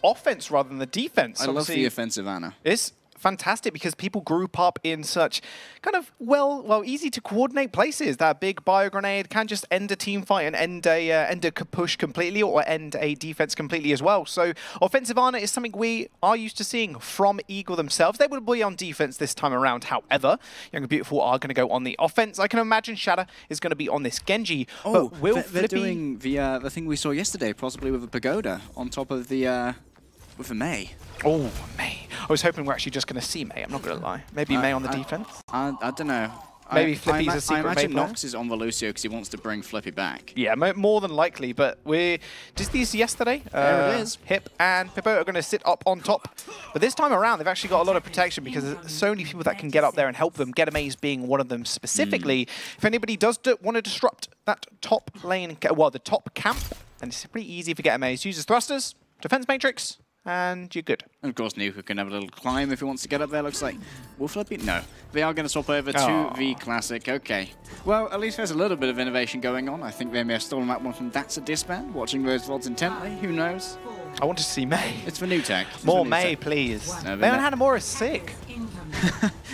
offense rather than the defense. I love the offensive Ana. It's fantastic because people group up in such kind of easy to coordinate places. That big bio grenade can just end a team fight and end a push completely, or end a defense completely as well. So offensive Ana is something we are used to seeing from Eagle themselves. They would be on defense this time around. However, Young and Beautiful are going to go on the offense. I can imagine Shatter is going to be on this Genji. Oh, but will they're doing the thing we saw yesterday, possibly with a Pagoda on top of the with a Mei. Oh, Mei. I was hoping we're actually just going to see Mei, I'm not going to lie. Maybe Mei on the defense? I don't know. Maybe Flippy's a secret Mei. I imagine Nox is on the Lucio because he wants to bring Flippy back. Yeah, more than likely, but we did these yesterday. There it is. Hip and Pippo are going to sit up on top. But this time around, they've actually got a lot of protection because there's so many people that can get up there and help them. Get Amaze being one of them specifically. If anybody does want to disrupt that top lane, well, the top camp, then it's pretty easy for Get Amaze. Uses thrusters, defense matrix, and you're good. And of course, Nuka can have a little climb if he wants to get up there. Looks like will Flippy? No. They are going to swap over to the Classic. Okay. Well, at least there's a little bit of innovation going on. I think they may have stolen that one from Datsa Disband, watching those VODs intently. Who knows? I want to see Mei. It's for new tech. More Mei, please. No, Leon Hanamura is sick.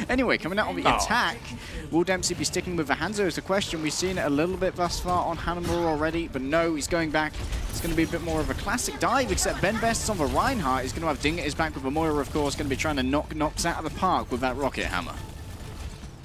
Anyway, coming out on the attack, will Dempsey be sticking with the Hanzo is the question. We've seen it a little bit thus far on Hanamura already, but no, he's going back. It's going to be a bit more of a classic dive, except Ben Best is on the Reinhardt. He's going to have Ding at his back with the Moira, of course, going to be trying to knock Nox out of the park with that rocket hammer.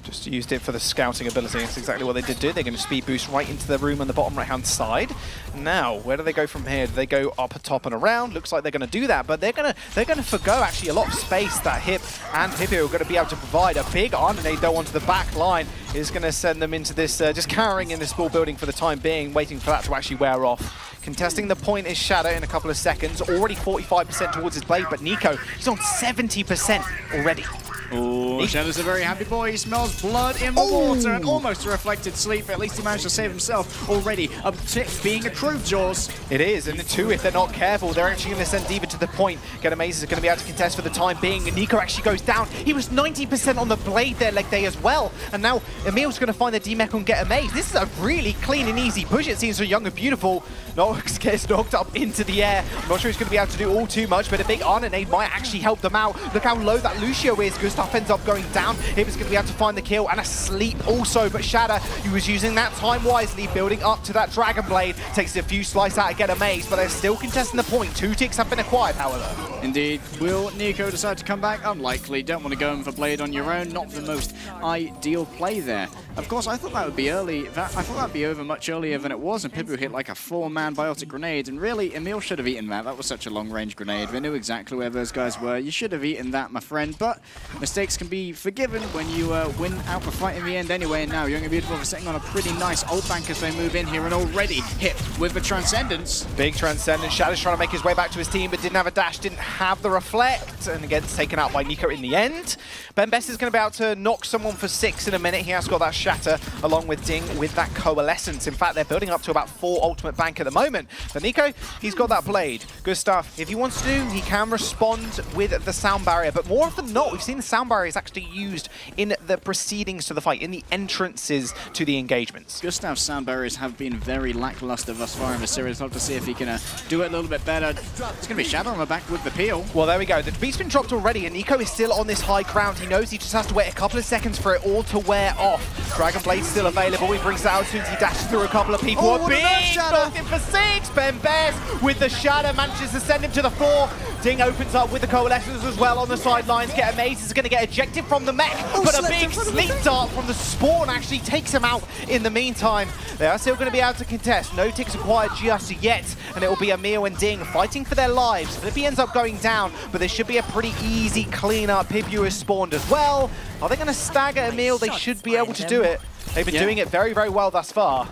Just used it for the scouting ability. That's exactly what they did do. They're going to speed boost right into the room on the bottom right-hand side. Now, where do they go from here? Do they go up, top, and around? Looks like they're going to do that, but they're going to forgo actually a lot of space that Hip and Pippi are going to be able to provide. A big Arnade though onto the back line is going to send them into this, just cowering in this small building for the time being, waiting for that to actually wear off. Contesting the point is Shadow in a couple of seconds. Already 45% towards his blade, but Nico, he's on 70% already. Oh, Shadow's a very happy boy. He smells blood in the water and almost a reflected sleep. At least he managed to save himself already. A tip being accrued, Jaws. It is, and the two, if they're not careful, they're actually going to send Diva to the point. Get Amaze is going to be able to contest for the time being. And Nico actually goes down. He was 90% on the blade there, Legday as well. And now Emil's going to find the D-Mech on Get Amaze. This is a really clean and easy push, it seems, for Young and Beautiful. Nox gets knocked up into the air. I'm not sure he's going to be able to do all too much, but a big Arnade might actually help them out. Look how low that Lucio is. Gustav ends up going down. Hip is going to be able to find the kill and a sleep also, but Shatter, he was using that time wisely, building up to that Dragon Blade. Takes a few slices out to Get Amaze, but they're still contesting the point. 2 ticks have been acquired, however. Indeed. Will Nico decide to come back? Unlikely. Don't want to go in for Blade on your own. Not the most ideal play there. Of course, I thought that would be early. I thought that would be over much earlier than it was, and Pippu hit like a 4-man biotic grenade, and really, Emil should have eaten that. That was such a long-range grenade. They knew exactly where those guys were. You should have eaten that, my friend, but mistakes can be forgiven when you win out the fight in the end anyway. And now Young and Beautiful are sitting on a pretty nice ult bank as they move in here, and already hit with the Transcendence. Big Transcendence. Shadow's trying to make his way back to his team, but didn't have a dash, didn't have the reflect, and again, it's taken out by Nico in the end. Ben Best is going to be able to knock someone for 6 in a minute. He has got that Shatter along with Ding with that Coalescence. In fact, they're building up to about 4 ultimate bank at the moment. But Nico, he's got that blade. Good stuff. If he wants to, he can respond with the sound barrier, but more often than not, we've seen the sound barrier is actually used in the proceedings to the fight, in the entrances to the engagements. Gustav's sound barriers have been very lackluster thus far in the series. Love to see if he can do it a little bit better. It's going to be Shadow on the back with the peel. Well, there we go. The beat's been dropped already, and Nico is still on this high ground. He knows he just has to wait a couple of seconds for it all to wear off. Dragon Blade's still available. He brings it out as soon as he dashes through a couple of people. Oh, a big knocked in for 6. Ben Best with the Shadow manages to send him to the floor. Ding opens up with the Coalescence as well on the sidelines. Get Amaze is going to get ejected from the mech, but a big sleep dart from the spawn actually takes him out in the meantime. They are still going to be able to contest. No ticks acquired just yet, and it will be Emil and Ding fighting for their lives. Flippy ends up going down, but this should be a pretty easy clean-up. Pippu is spawned as well. Are they going to stagger Emil? They should be able to do it. They've been doing it very, very well thus far.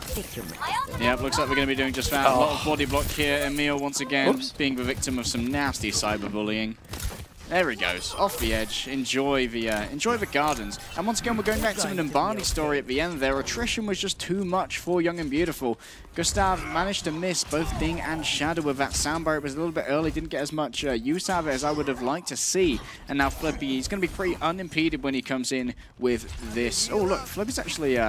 Yeah, looks like we're going to be doing just that. A lot of body block here. Emil, once again, being the victim of some nasty cyberbullying. There he goes, off the edge. Enjoy the gardens. And once again, we're going back to the Numbani story at the end there. Attrition was just too much for Young and Beautiful. Gustav managed to miss both Ding and Shadow with that sound barrier. It was a little bit early, didn't get as much use out of it as I would have liked to see. And now Flippy, he's going to be pretty unimpeded when he comes in with this. Oh, look, Flippy's actually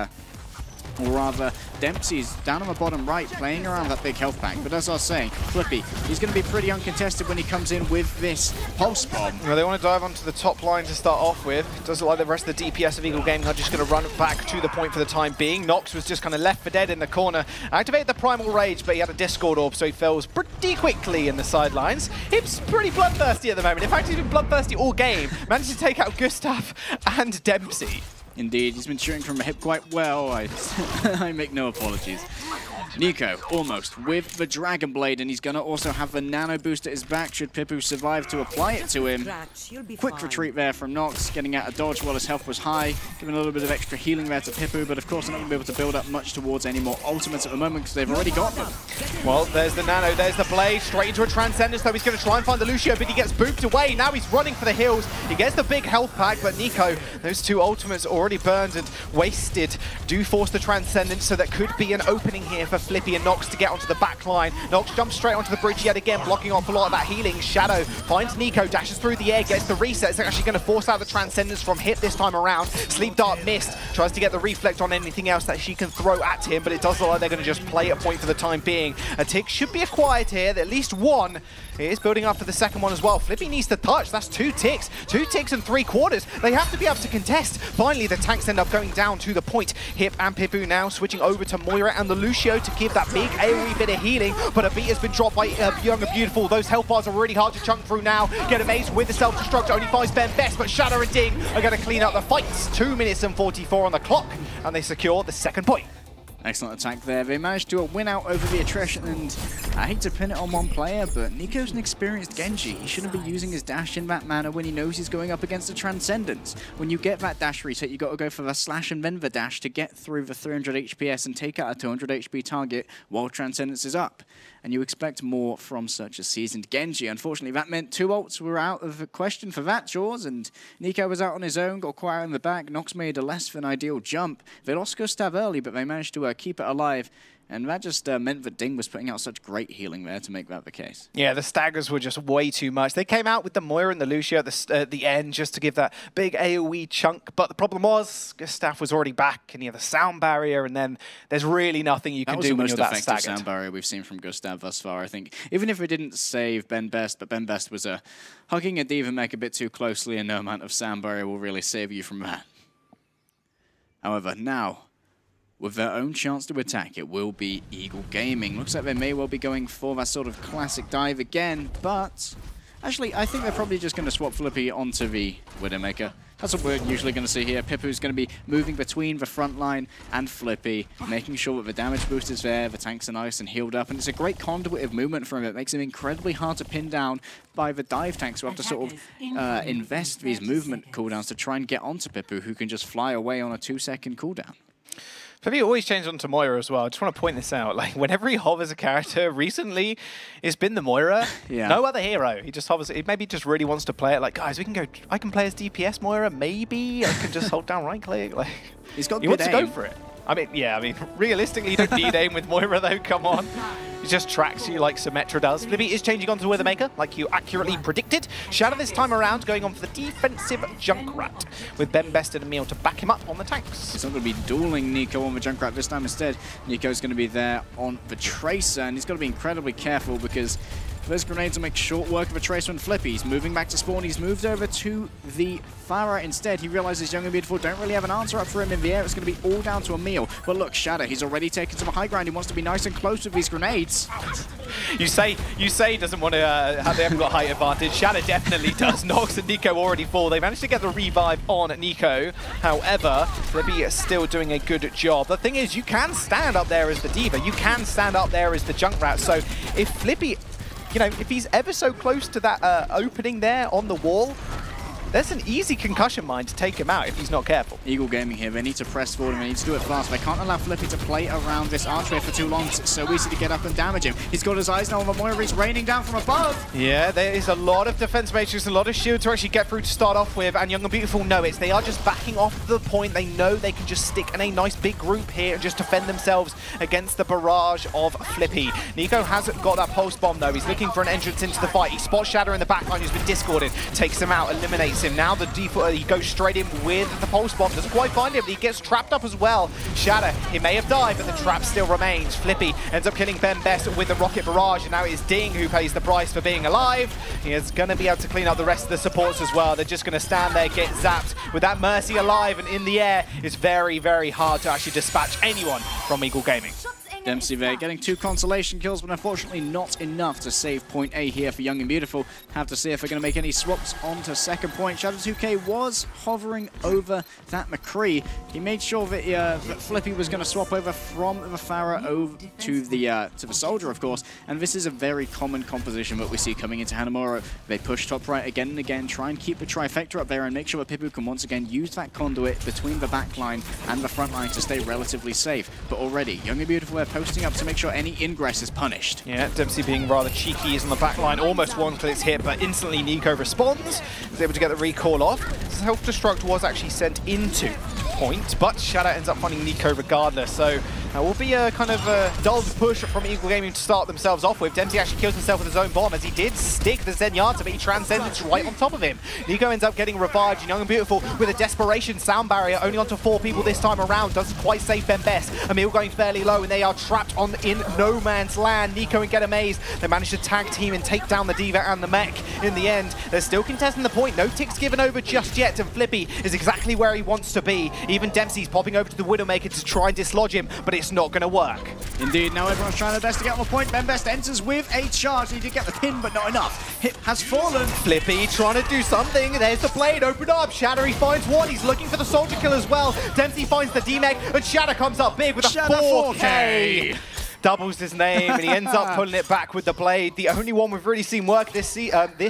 or rather Dempsey's down on the bottom right, playing around that big health pack. But as I was saying, Flippy, he's going to be pretty uncontested when he comes in with this pulse bomb. Well, they want to dive onto the top line to start off with. It doesn't look like the rest of the DPS of Eagle Gaming are just going to run back to the point for the time being. Nox was just kind of left for dead in the corner. Activated the Primal Rage, but he had a Discord Orb, so he falls pretty quickly in the sidelines. He's pretty bloodthirsty at the moment. In fact, he's been bloodthirsty all game. Managed to take out Gustav and Dempsey. Indeed, he's been shooting from the hip quite well. I make no apologies. Nico, almost, with the Dragon Blade, and he's going to also have the Nano Boost at his back should Pipu survive to apply it to him. Quick retreat there from Nox, getting out a dodge while his health was high, giving a little bit of extra healing there to Pipu, but of course they're not going to be able to build up much towards any more ultimates at the moment because they've already got them. Well, there's the Nano, there's the Blade, straight into a Transcendence, though he's going to try and find the Lucio, but he gets booped away. Now he's running for the hills. He gets the big health pack, but Nico, those two ultimates already burned and wasted, do force the Transcendence, so that could be an opening here for Flippy and Nox to get onto the back line. Nox jumps straight onto the bridge yet again, blocking off a lot of that healing. Shadow finds Nico, dashes through the air, gets the reset. It's actually going to force out the Transcendence from hit this time around. Sleep Dart missed, tries to get the reflect on anything else that she can throw at him, but it does look like they're going to just play a point for the time being. A tick should be acquired here, at least one. It is building up for the second one as well. Flippy needs to touch, that's 2 ticks. 2 ticks and 3/4. They have to be able to contest. Finally, the tanks end up going down to the point. Hip and Pipu now switching over to Moira and the Lucio to give that big AoE bit of healing, but a beat has been dropped by Young and Beautiful. Those health bars are really hard to chunk through now. Get amazed with the self-destruct, only finds Ben Best, but Shadow and Ding are going to clean up the fights. 2 minutes and 44 on the clock, and they secure the second point. Excellent attack there. They managed to win out over the attrition, and I hate to pin it on one player, but Nico's an experienced Genji. He shouldn't be using his dash in that manner when he knows he's going up against a Transcendence. When you get that dash reset, you got to go for the slash and then the dash to get through the 300 HPS and take out a 200 HP target while Transcendence is up. And you expect more from such a seasoned Genji. Unfortunately, that meant 2 ults were out of the question for that, Jaws, and Nico was out on his own, got quiet in the back. Nox made a less than ideal jump. They lost Gustav early, but they managed to keep it alive. And that just meant that Ding was putting out such great healing there to make that the case. Yeah, the staggers were just way too much. They came out with the Moira and the Lucio at the end just to give that big AoE chunk. But the problem was, Gustav was already back and he had the sound barrier, and then there's really nothing you can do when you're that staggered. That was the most effective sound barrier we've seen from Gustav thus far, I think. Even if it didn't save Ben Best, but Ben Best was hugging a D.Va mech a bit too closely, and no amount of sound barrier will really save you from that. However, now, with their own chance to attack, it will be Eagle Gaming. Looks like they may well be going for that sort of classic dive again, but actually, I think they're probably just going to swap Flippy onto the Widowmaker. That's what we're usually going to see here. Pipu's going to be moving between the front line and Flippy, making sure that the damage boost is there, the tanks are nice and healed up, and it's a great conduit of movement from him. It makes him incredibly hard to pin down by the dive tanks who have to sort of invest these movement cooldowns to try and get onto Pipu, who can just fly away on a 2-second cooldown. Flippy always changed onto Moira as well. I just want to point this out. Like, whenever he hovers a character recently, it's been the Moira. Yeah. No other hero. He just hovers. He maybe just really wants to play it. Like, guys, we can go. I can play as DPS Moira. Maybe I can just hold down right click. Like, he's got. He wants to go for it. I mean, yeah. I mean, realistically, you don't need aim with Moira though. Come on. He just tracks you like Symmetra does. Flippy is changing onto Widowmaker, like you accurately predicted. Shadow this time around going on for the defensive Junkrat, with Ben Best and Emil to back him up on the tanks. He's not going to be dueling Nico on the Junkrat this time. Instead, Nico's going to be there on the Tracer, and he's got to be incredibly careful because those grenades will make short work of a Tracer and Flippy. He's moving back to spawn. He's moved over to the Pharah instead. He realizes Young and Beautiful don't really have an answer up for him in the air. It's going to be all down to Emil. But look, Shadow, he's already taken some high ground. He wants to be nice and close with these grenades. You say he doesn't want to they haven't got height advantage. Shadow definitely does. Nox and Nico already fall. They managed to get the revive on Nico. However, Flippy is still doing a good job. The thing is, you can stand up there as the D.Va. You can stand up there as the Junkrat. So if Flippy, you know, if he's ever so close to that opening there on the wall, there's an easy concussion mine to take him out if he's not careful. Eagle Gaming here, they need to press forward and they need to do it fast. They can't allow Flippy to play around this archway for too long. It's so easy to get up and damage him. He's got his eyes now on the Moira. He's raining down from above. Yeah, there is a lot of defense matrix, a lot of shield to actually get through to start off with, and Young and Beautiful know it. They are just backing off the point. They know they can just stick in a nice big group here and just defend themselves against the barrage of Flippy. Nico hasn't got that pulse bomb though. He's looking for an entrance into the fight. He spots Shadow in the backline who's been discorded, takes him out, eliminates him. Now the default, he goes straight in with the pulse bomb. Doesn't quite find him, but he gets trapped up as well. Shatter, he may have died, but the trap still remains. Flippy ends up killing Ben Best with the rocket barrage, and now it is Ding who pays the price for being alive. He is going to be able to clean up the rest of the supports as well. They're just going to stand there, get zapped. With that Mercy alive and in the air, it's very, very hard to actually dispatch anyone from Eagle Gaming. Dempsey there getting 2 consolation kills, but unfortunately not enough to save point A here for Young and Beautiful. Have to see if they're going to make any swaps onto second point. Shadow 2K was hovering over that McCree. He made sure that, that Flippy was going to swap over from the Farah over to the Soldier, of course. And this is a very common composition that we see coming into Hanamura. They push top right again and again, try and keep the trifecta up there and make sure that Pipu can once again use that conduit between the back line and the front line to stay relatively safe. But already, Young and Beautiful are posting up to make sure any ingress is punished. Yeah, Dempsey being rather cheeky is on the back line, almost one-clicks hit, but instantly Nico responds, is able to get the recall off. Self-destruct was actually sent into point, but Shadow ends up finding Nico regardless, so that will be a kind of a dulled push from Eagle Gaming to start themselves off with. Dempsey actually kills himself with his own bomb, as he did stick the Zenyatta, but he transcends right on top of him. Nico ends up getting revived, and Young and Beautiful with a desperation sound barrier, only onto 4 people this time around, doesn't quite save Ben Best. Emil going fairly low, and they are trapped in no man's land. Nico and Get Amaze, they manage to tag team and take down the Diva and the Mech. In the end, they're still contesting the point. No ticks given over just yet, and Flippy is exactly where he wants to be. Even Dempsey's popping over to the Widowmaker to try and dislodge him, but it's not going to work. Indeed, now everyone's trying their best to get on the point. Ben Best enters with a charge. He did get the pin, but not enough. Hit has fallen. Flippy trying to do something. There's the blade, open up. Shatter, he finds one. He's looking for the Soldier kill as well. Dempsey finds the D-Mech, and Shatter comes up big with a 4K. Doubles his name, and he ends up pulling it back with the blade. The only one we've really seen work this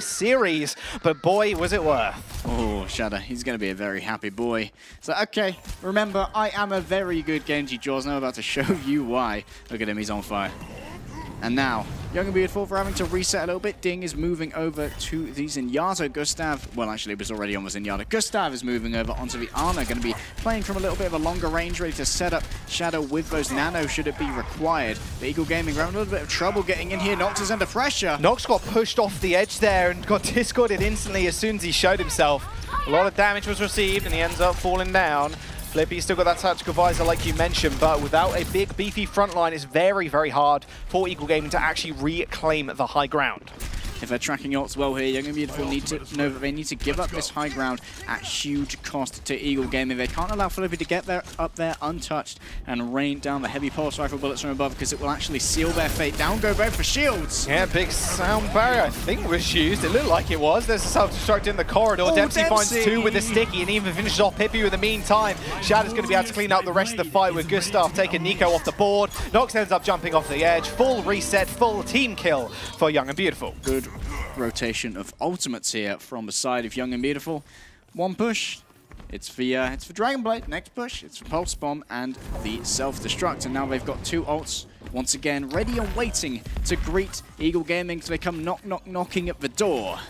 series, but boy, was it worth. Oh, Shadow, he's going to be a very happy boy. So, okay, remember, I am a very good Genji Jaws, and I'm about to show you why. Look at him, he's on fire. And now, Young and Beautiful for having to reset a little bit. Ding is moving over to the Zenyatta. Gustav, well, actually, it was already on the Zenyatta. Gustav is moving over onto the Ana, going to be playing from a little bit of a longer range, ready to set up Shadow with those nano should it be required. The Eagle Gaming having a little bit of trouble getting in here. Nox is under pressure. Nox got pushed off the edge there and got discorded instantly as soon as he showed himself. A lot of damage was received, and he ends up falling down. Flippy's still got that tactical visor like you mentioned, but without a big beefy front line, it's very, very hard for Eagle Gaming to actually reclaim the high ground. If they're tracking ults well here, Young and Beautiful need to know that they need to give up this high ground at huge cost to Eagle Gaming. They can't allow Flippy to get up there untouched and rain down the heavy pulse rifle bullets from above, because it will actually seal their fate. Down go both for shields. Yeah, big sound barrier I think was used. It looked like it was. There's a self-destruct in the corridor. Oh, Dempsey finds 2 with a sticky and even finishes off Pippi in the meantime. Shadow's going to be able to clean up the rest of the fight with Gustav taking Nico off the board. Nox ends up jumping off the edge. Full reset, full team kill for Young and Beautiful. Good rotation of ultimates here from the side of Young and Beautiful. One push, it's for Dragon Blade. Next push, it's for Pulse Bomb and the self-destruct. And now they've got 2 ults once again ready and waiting to greet Eagle Gaming as they come knocking at the door.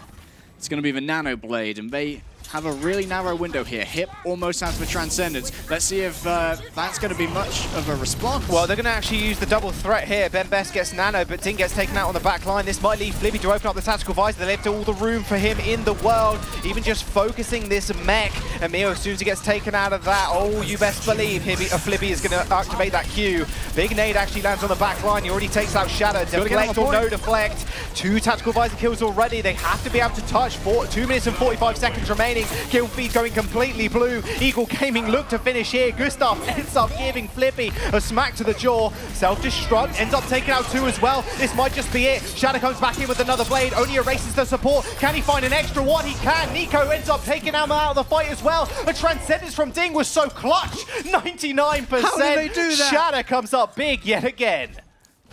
It's going to be the Nano Blade, and they have a really narrow window here. Hip almost has the Transcendence. Let's see if that's going to be much of a response. Well, they're going to actually use the double threat here. Ben Best gets Nano, but Ding gets taken out on the back line. This might leave Flippy to open up the tactical visor. They left all the room for him in the world. Even just focusing this mech. Emil, as soon as he gets taken out of that, oh, you best believe Flippy is going to activate that Q. Big nade actually lands on the back line. He already takes out Shadow. Deflect or no deflect. 2 tactical visor kills already. They have to be able to touch. 2 minutes and 45 seconds remaining. Kill feed going completely blue. Eagle Gaming look to finish here. Gustav ends up giving Flippy a smack to the jaw. Self-destruct ends up taking out 2 as well. This might just be it. Shadow comes back in with another blade. Only erases the support. Can he find an extra one? He can. Nico ends up taking him out of the fight as well. A Transcendence from Ding was so clutch. 99%. How did they do that? Shadow comes up big yet again.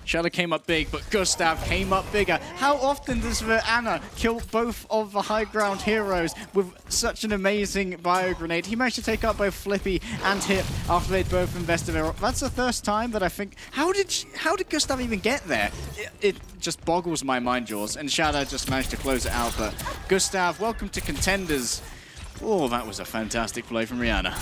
Shadow came up big, but Gustav came up bigger. How often does the Ana kill both of the high ground heroes with such an amazing bio grenade? He managed to take out both Flippy and Hip after they'd both invested their... That's the first time that I think... How did Gustav even get there? It just boggles my mind, Jaws. And Shadow just managed to close it out. But Gustav, welcome to Contenders. Oh, that was a fantastic play from Rihanna.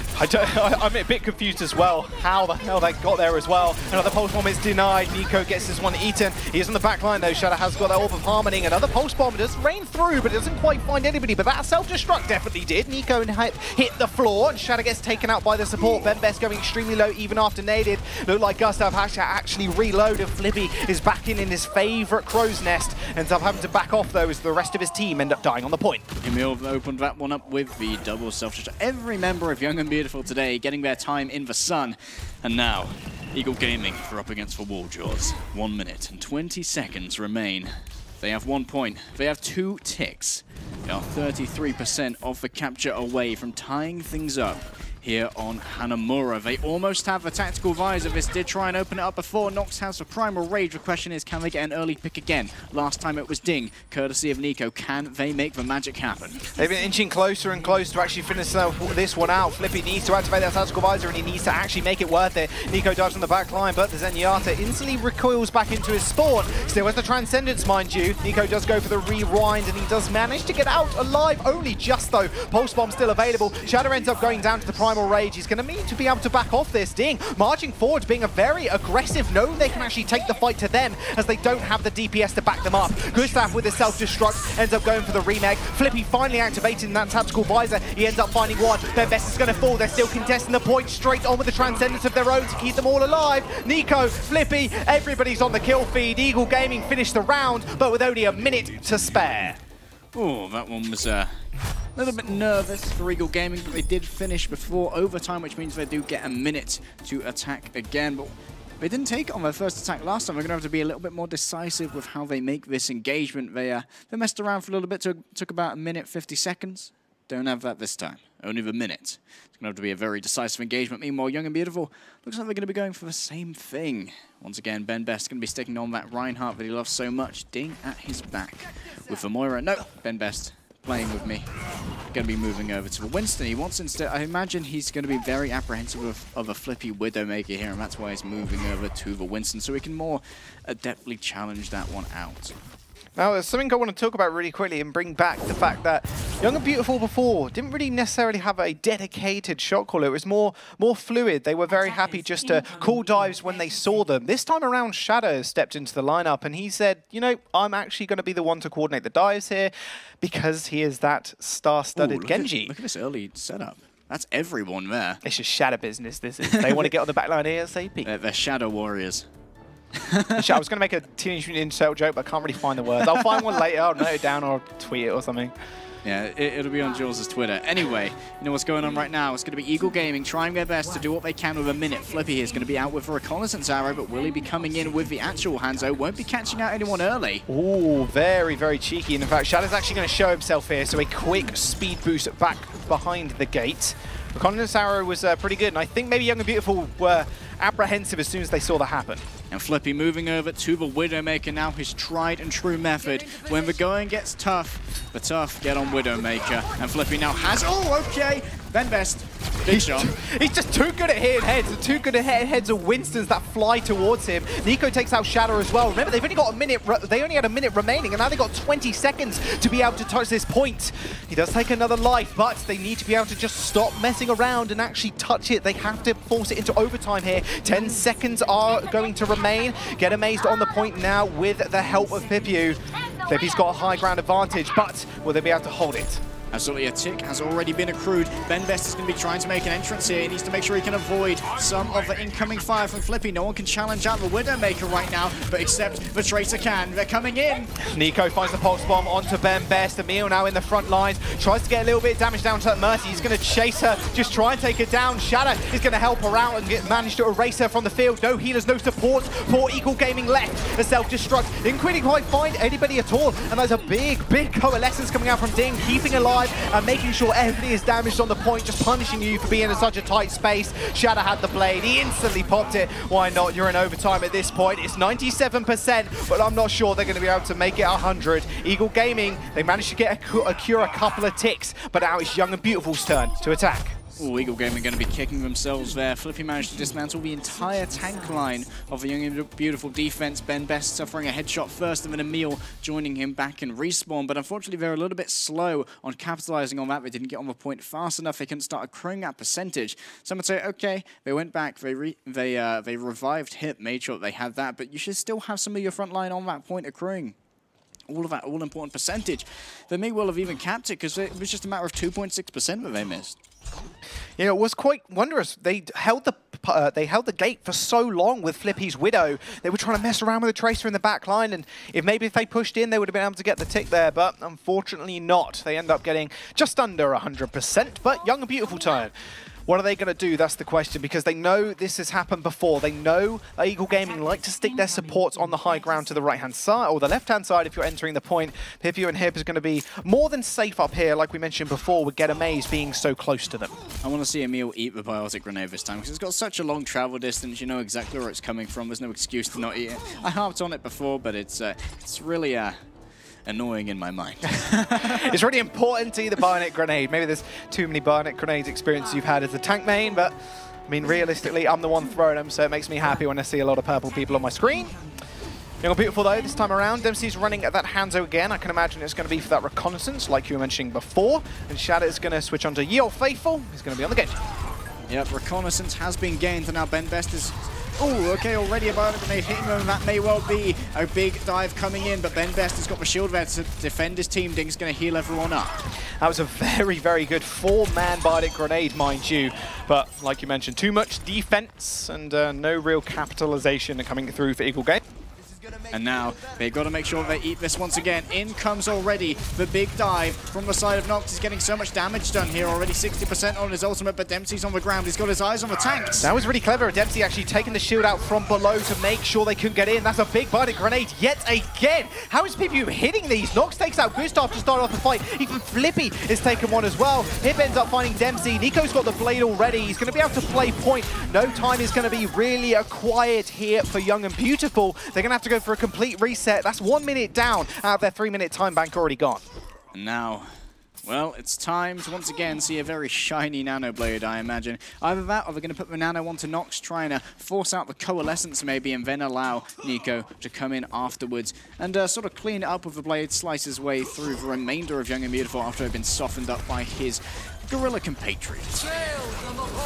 I'm a bit confused as well how the hell they got there as well. Another pulse bomb is denied. NiKo gets this one eaten. He is on the back line though. Shadow has got that Orb of Harmony. Another pulse bomb does rain through, but it doesn't quite find anybody. But that self-destruct definitely did. NiKo hit the floor, and Shadow gets taken out by the support. benbest going extremely low even after naded. Looked like Gustav has to actually reload, and Flippy is back in his favourite crow's nest. Ends up having to back off though as the rest of his team end up dying on the point. Emil opened that one up with the double self-destruct. Every member of Young and Beautiful today getting their time in the sun. And now, Eagle Gaming are up against the Walljaws. 1 minute and 20 seconds remain. They have 1 point. They have 2 ticks. They are 33% of the capture away from tying things up here on Hanamura. They almost have a tactical visor. This did try and open it up before. Nox has the primal rage. The question is, can they get an early pick again? Last time it was Ding, courtesy of NiKo. Can they make the magic happen? They've been inching closer and closer to actually finish this one out. Flippy needs to activate that tactical visor, and he needs to actually make it worth it. NiKo dives on the back line, but the Zenyatta instantly recoils back into his spawn. Still has the Transcendence, mind you. NiKo does go for the rewind, and he does manage to get out alive, only just though. Pulse Bomb still available. Shadow ends up going down to the primal rage. He's going to need to be able to back off this. Ding marching forward, being a very aggressive. No, they can actually take the fight to them as they don't have the DPS to back them up. Gustav with his self-destruct ends up going for the remake. Flippy finally activating that tactical visor. He ends up finding one. benbest is going to fall. They're still contesting the point straight on with the Transcendence of their own to keep them all alive. NiKo, Flippy, everybody's on the kill feed. Eagle Gaming finished the round, but with only a minute to spare. Oh, that one was a little bit nervous for Eagle Gaming, but they did finish before overtime, which means they do get a minute to attack again. But they didn't take it on their first attack last time. They're going to have to be a little bit more decisive with how they make this engagement. They messed around for a little bit, took about a minute, 50 seconds. Don't have that this time, only the minute. It's going to have to be a very decisive engagement. Meanwhile, Young and Beautiful looks like they're going to be going for the same thing. Once again, benbest going to be sticking on that Reinhardt that he loves so much. Ding at his back with the Moira. No, benbest playing with me. Going to be moving over to the Winston. He wants instead, I imagine he's going to be very apprehensive of a Flippy Widowmaker here, and that's why he's moving over to the Winston, so he can more adeptly challenge that one out. Now, there's something I want to talk about really quickly and bring back the fact that Young and Beautiful before didn't really necessarily have a dedicated shot caller. It was more fluid. They were very happy just to call dives when they saw them. This time around, Shadow stepped into the lineup and he said, you know, I'm actually going to be the one to coordinate the dives here because he is that star-studded Genji. Look at this early setup. That's everyone there. It's just Shadow business, this is. They want to get on the back line ASAP. They're Shadow Warriors. I was going to make a Teenage Mutant Ninja Turtle joke, but I can't really find the words. I'll find one later. I'll note it down or tweet it or something. Yeah, it'll be on Jules' Twitter. Anyway, you know what's going on right now? It's going to be Eagle Gaming trying their best to do what they can with a minute. Flippy is going to be out with a reconnaissance arrow, but will he be coming in with the actual Hanzo? Won't be catching out anyone early. Ooh, very, very cheeky. And in fact, Shadow's actually going to show himself here, so a quick speed boost back behind the gate. Reconnaissance arrow was pretty good, and I think maybe Young and Beautiful were apprehensive as soon as they saw that happen. And Flippy moving over to the Widowmaker now, his tried and true method. When the going gets tough, the tough get on Widowmaker. And Flippy now has, oh, okay, benbest. Big shot. He's just too good at hitting heads, and too good at hitting heads of Winstons that fly towards him. NiKo takes out Shadow as well. Remember, they've only got a minute, they only had a minute remaining, and now they've got 20 seconds to be able to touch this point. He does take another life, but they need to be able to just stop messing around and actually touch it. They have to force it into overtime here. 10 seconds are going to remain. Get amazed on the point now with the help of Pipiu. Pipi's got a high ground advantage, but will they be able to hold it? Absolutely, a tick has already been accrued. benbest is going to be trying to make an entrance here. He needs to make sure he can avoid some of the incoming fire from Flippy. No one can challenge out the Widowmaker right now, but except the Tracer can. They're coming in. NiKo finds the pulse bomb onto benbest. Emil now in the front lines. Tries to get a little bit of damage down to that Mercy. He's going to chase her, just try and take her down. Shadow is going to help her out and manage to erase her from the field. No healers, no support for Eagle Gaming left. A self-destruct. Didn't really quite find anybody at all. And there's a big, big coalescence coming out from Ding, keeping alive and making sure everything is damaged on the point, just punishing you for being in such a tight space. Shadow had the blade. He instantly popped it. Why not? You're in overtime at this point. It's 97%, but I'm not sure they're going to be able to make it 100. Eagle Gaming, they managed to get a couple of ticks, but now it's Young and Beautiful's turn to attack. Ooh, Eagle Gaming going to be kicking themselves there. Flippy managed to dismantle the entire tank line of the Young and Beautiful defense. Ben Best suffering a headshot first, and then Emil joining him back in respawn. But unfortunately, they're a little bit slow on capitalizing on that. They didn't get on the point fast enough. They couldn't start accruing that percentage. Some would say, okay, they went back, they revived hit, made sure that they had that, but you should still have some of your front line on that point accruing. All of that all-important percentage. They may well have even capped it because it was just a matter of 2.6% that they missed. You know, it was quite wondrous. They held the gate for so long with Flippy's Widow. They were trying to mess around with the Tracer in the back line, and if they pushed in, they would have been able to get the tick there, but unfortunately not. They end up getting just under 100%, but Young and Beautiful turn. What are they going to do? That's the question, because they know this has happened before. They know that Eagle Gaming like to stick their supports on the high ground to the right-hand side, or the left-hand side if you're entering the point. Pipu and Hip is going to be more than safe up here, like we mentioned before, with Get Amaze being so close to them. I want to see Emil eat the biotic grenade this time, because it's got such a long travel distance. You know exactly where it's coming from. There's no excuse to not eat it. I harped on it before, but it's really annoying in my mind. It's really important to eat the Bionic Grenade. Maybe there's too many Bionic Grenades experience you've had as a tank main, but I mean, realistically, I'm the one throwing them, so it makes me happy when I see a lot of purple people on my screen. Young and Beautiful, though, this time around, Dempsey's running at that Hanzo again. I can imagine it's going to be for that reconnaissance, like you were mentioning before, and Shadow is going to switch onto Ye Olde Faithful. He's going to be on the gate. Yep, reconnaissance has been gained, and now Ben Best is... Oh, okay, already a Bionic Grenade hitting him, and that may well be a big dive coming in, but Ben Best has got the shield there to defend his team. Ding's going to heal everyone up. That was a very, very good 4-man Bionic Grenade, mind you, but like you mentioned, too much defense and no real capitalization coming through for Eagle Game. And now they've got to make sure they eat this once again. In comes already the big dive from the side of Nox. He's getting so much damage done here already, 60% on his ultimate, but Dempsey's on the ground. He's got his eyes on the tanks. That was really clever. Dempsey actually taking the shield out from below to make sure they couldn't get in. That's a big Bionic Grenade yet again. How is Pipu hitting these? Nox takes out Gustav to start off the fight. Even Flippy is taking one as well. Hip ends up finding Dempsey. Nico's got the blade already. He's going to be able to play point. No time is going to be really acquired here for Young and Beautiful. They're going to have to go for a complete reset. That's 1 minute down out of their 3-minute time bank already gone. And now, well, it's time to once again see a very shiny Nano Blade, I imagine. Either that or they're going to put the Nano onto Nox, trying to force out the Coalescence maybe, and then allow Nico to come in afterwards and sort of clean it up with the blade, slice his way through the remainder of Young and Beautiful after they've been softened up by his Gorilla compatriots.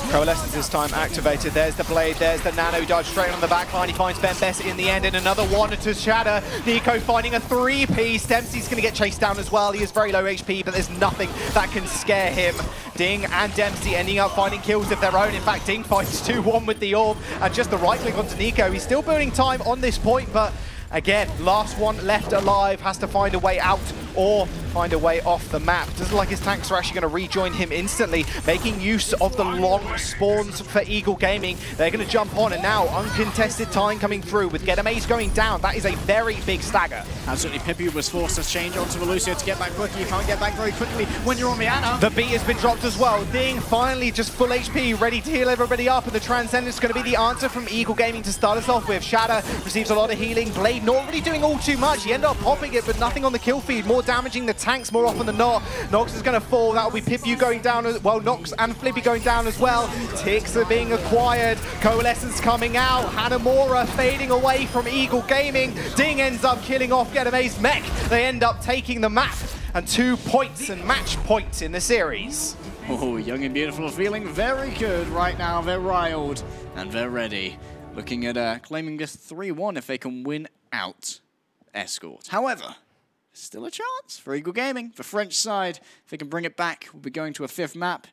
Coalescence this time activated. There's the blade, there's the Nano dodge straight on the back line. He finds Ben Best in the end, and another one to Shatter. Nico finding a 3-piece. Dempsey's going to get chased down as well. He is very low HP, but there's nothing that can scare him. Ding and Dempsey ending up finding kills of their own. In fact, Ding fights 2-1 with the orb, and just the right click onto Nico. He's still burning time on this point, but again, last one left alive, has to find a way out or find a way off the map. Doesn't look like his tanks are actually going to rejoin him instantly, making use of the long spawns for Eagle Gaming. They're going to jump on, and now uncontested time coming through with Get Amaze going down. That is a very big stagger. Absolutely, Pipu was forced to change onto the Lucio to get back quickly. You can't get back very quickly when you're on the Ana. The beat has been dropped as well. Ding finally just full HP, ready to heal everybody up, and the Transcendence is going to be the answer from Eagle Gaming to start us off with. Shatter receives a lot of healing. Blade not really doing all too much. He ended up popping it, but nothing on the kill feed. More damaging the tanks more often than not. Nox is going to fall. That will be Pipu going down as well. Nox and Flippy going down as well. Ticks are being acquired. Coalescence coming out. Hanamura fading away from Eagle Gaming. Ding ends up killing off Get Amaze Mech. They end up taking the map and 2 points and match points in the series. Oh, Young and Beautiful feeling very good right now. They're riled and they're ready. Looking at claiming this 3-1 if they can win out Escort. However, still a chance for Eagle Gaming. The French side, if they can bring it back, we'll be going to a 5th map.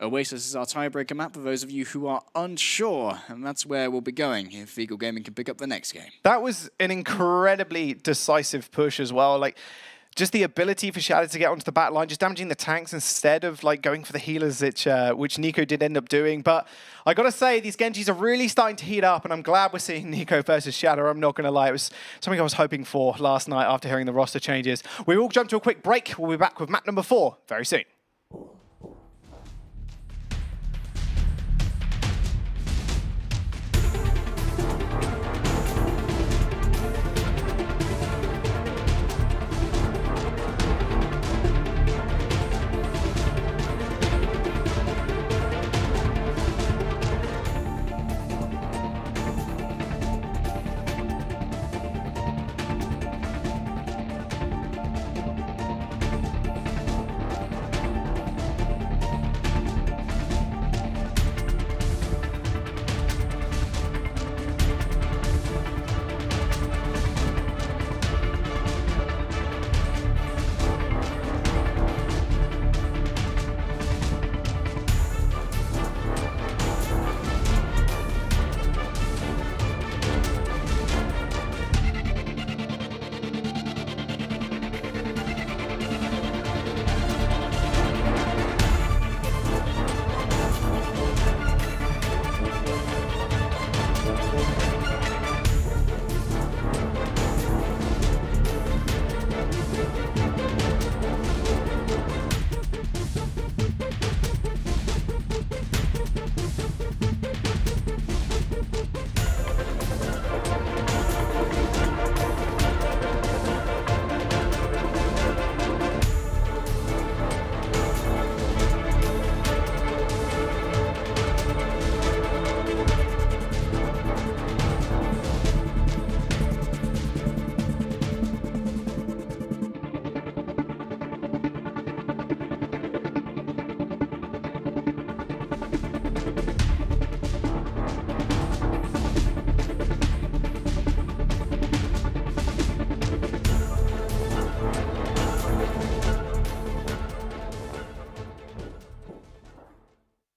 Oasis is our tiebreaker map for those of you who are unsure, and that's where we'll be going if Eagle Gaming can pick up the next game. That was an incredibly decisive push as well. Like, just the ability for Shadow to get onto the back line, just damaging the tanks instead of like going for the healers, which Nico did end up doing. But I gotta say, these Genjis are really starting to heat up, and I'm glad we're seeing Nico versus Shadow. I'm not gonna lie, it was something I was hoping for last night after hearing the roster changes. We will jump to a quick break. We'll be back with map number 4 very soon.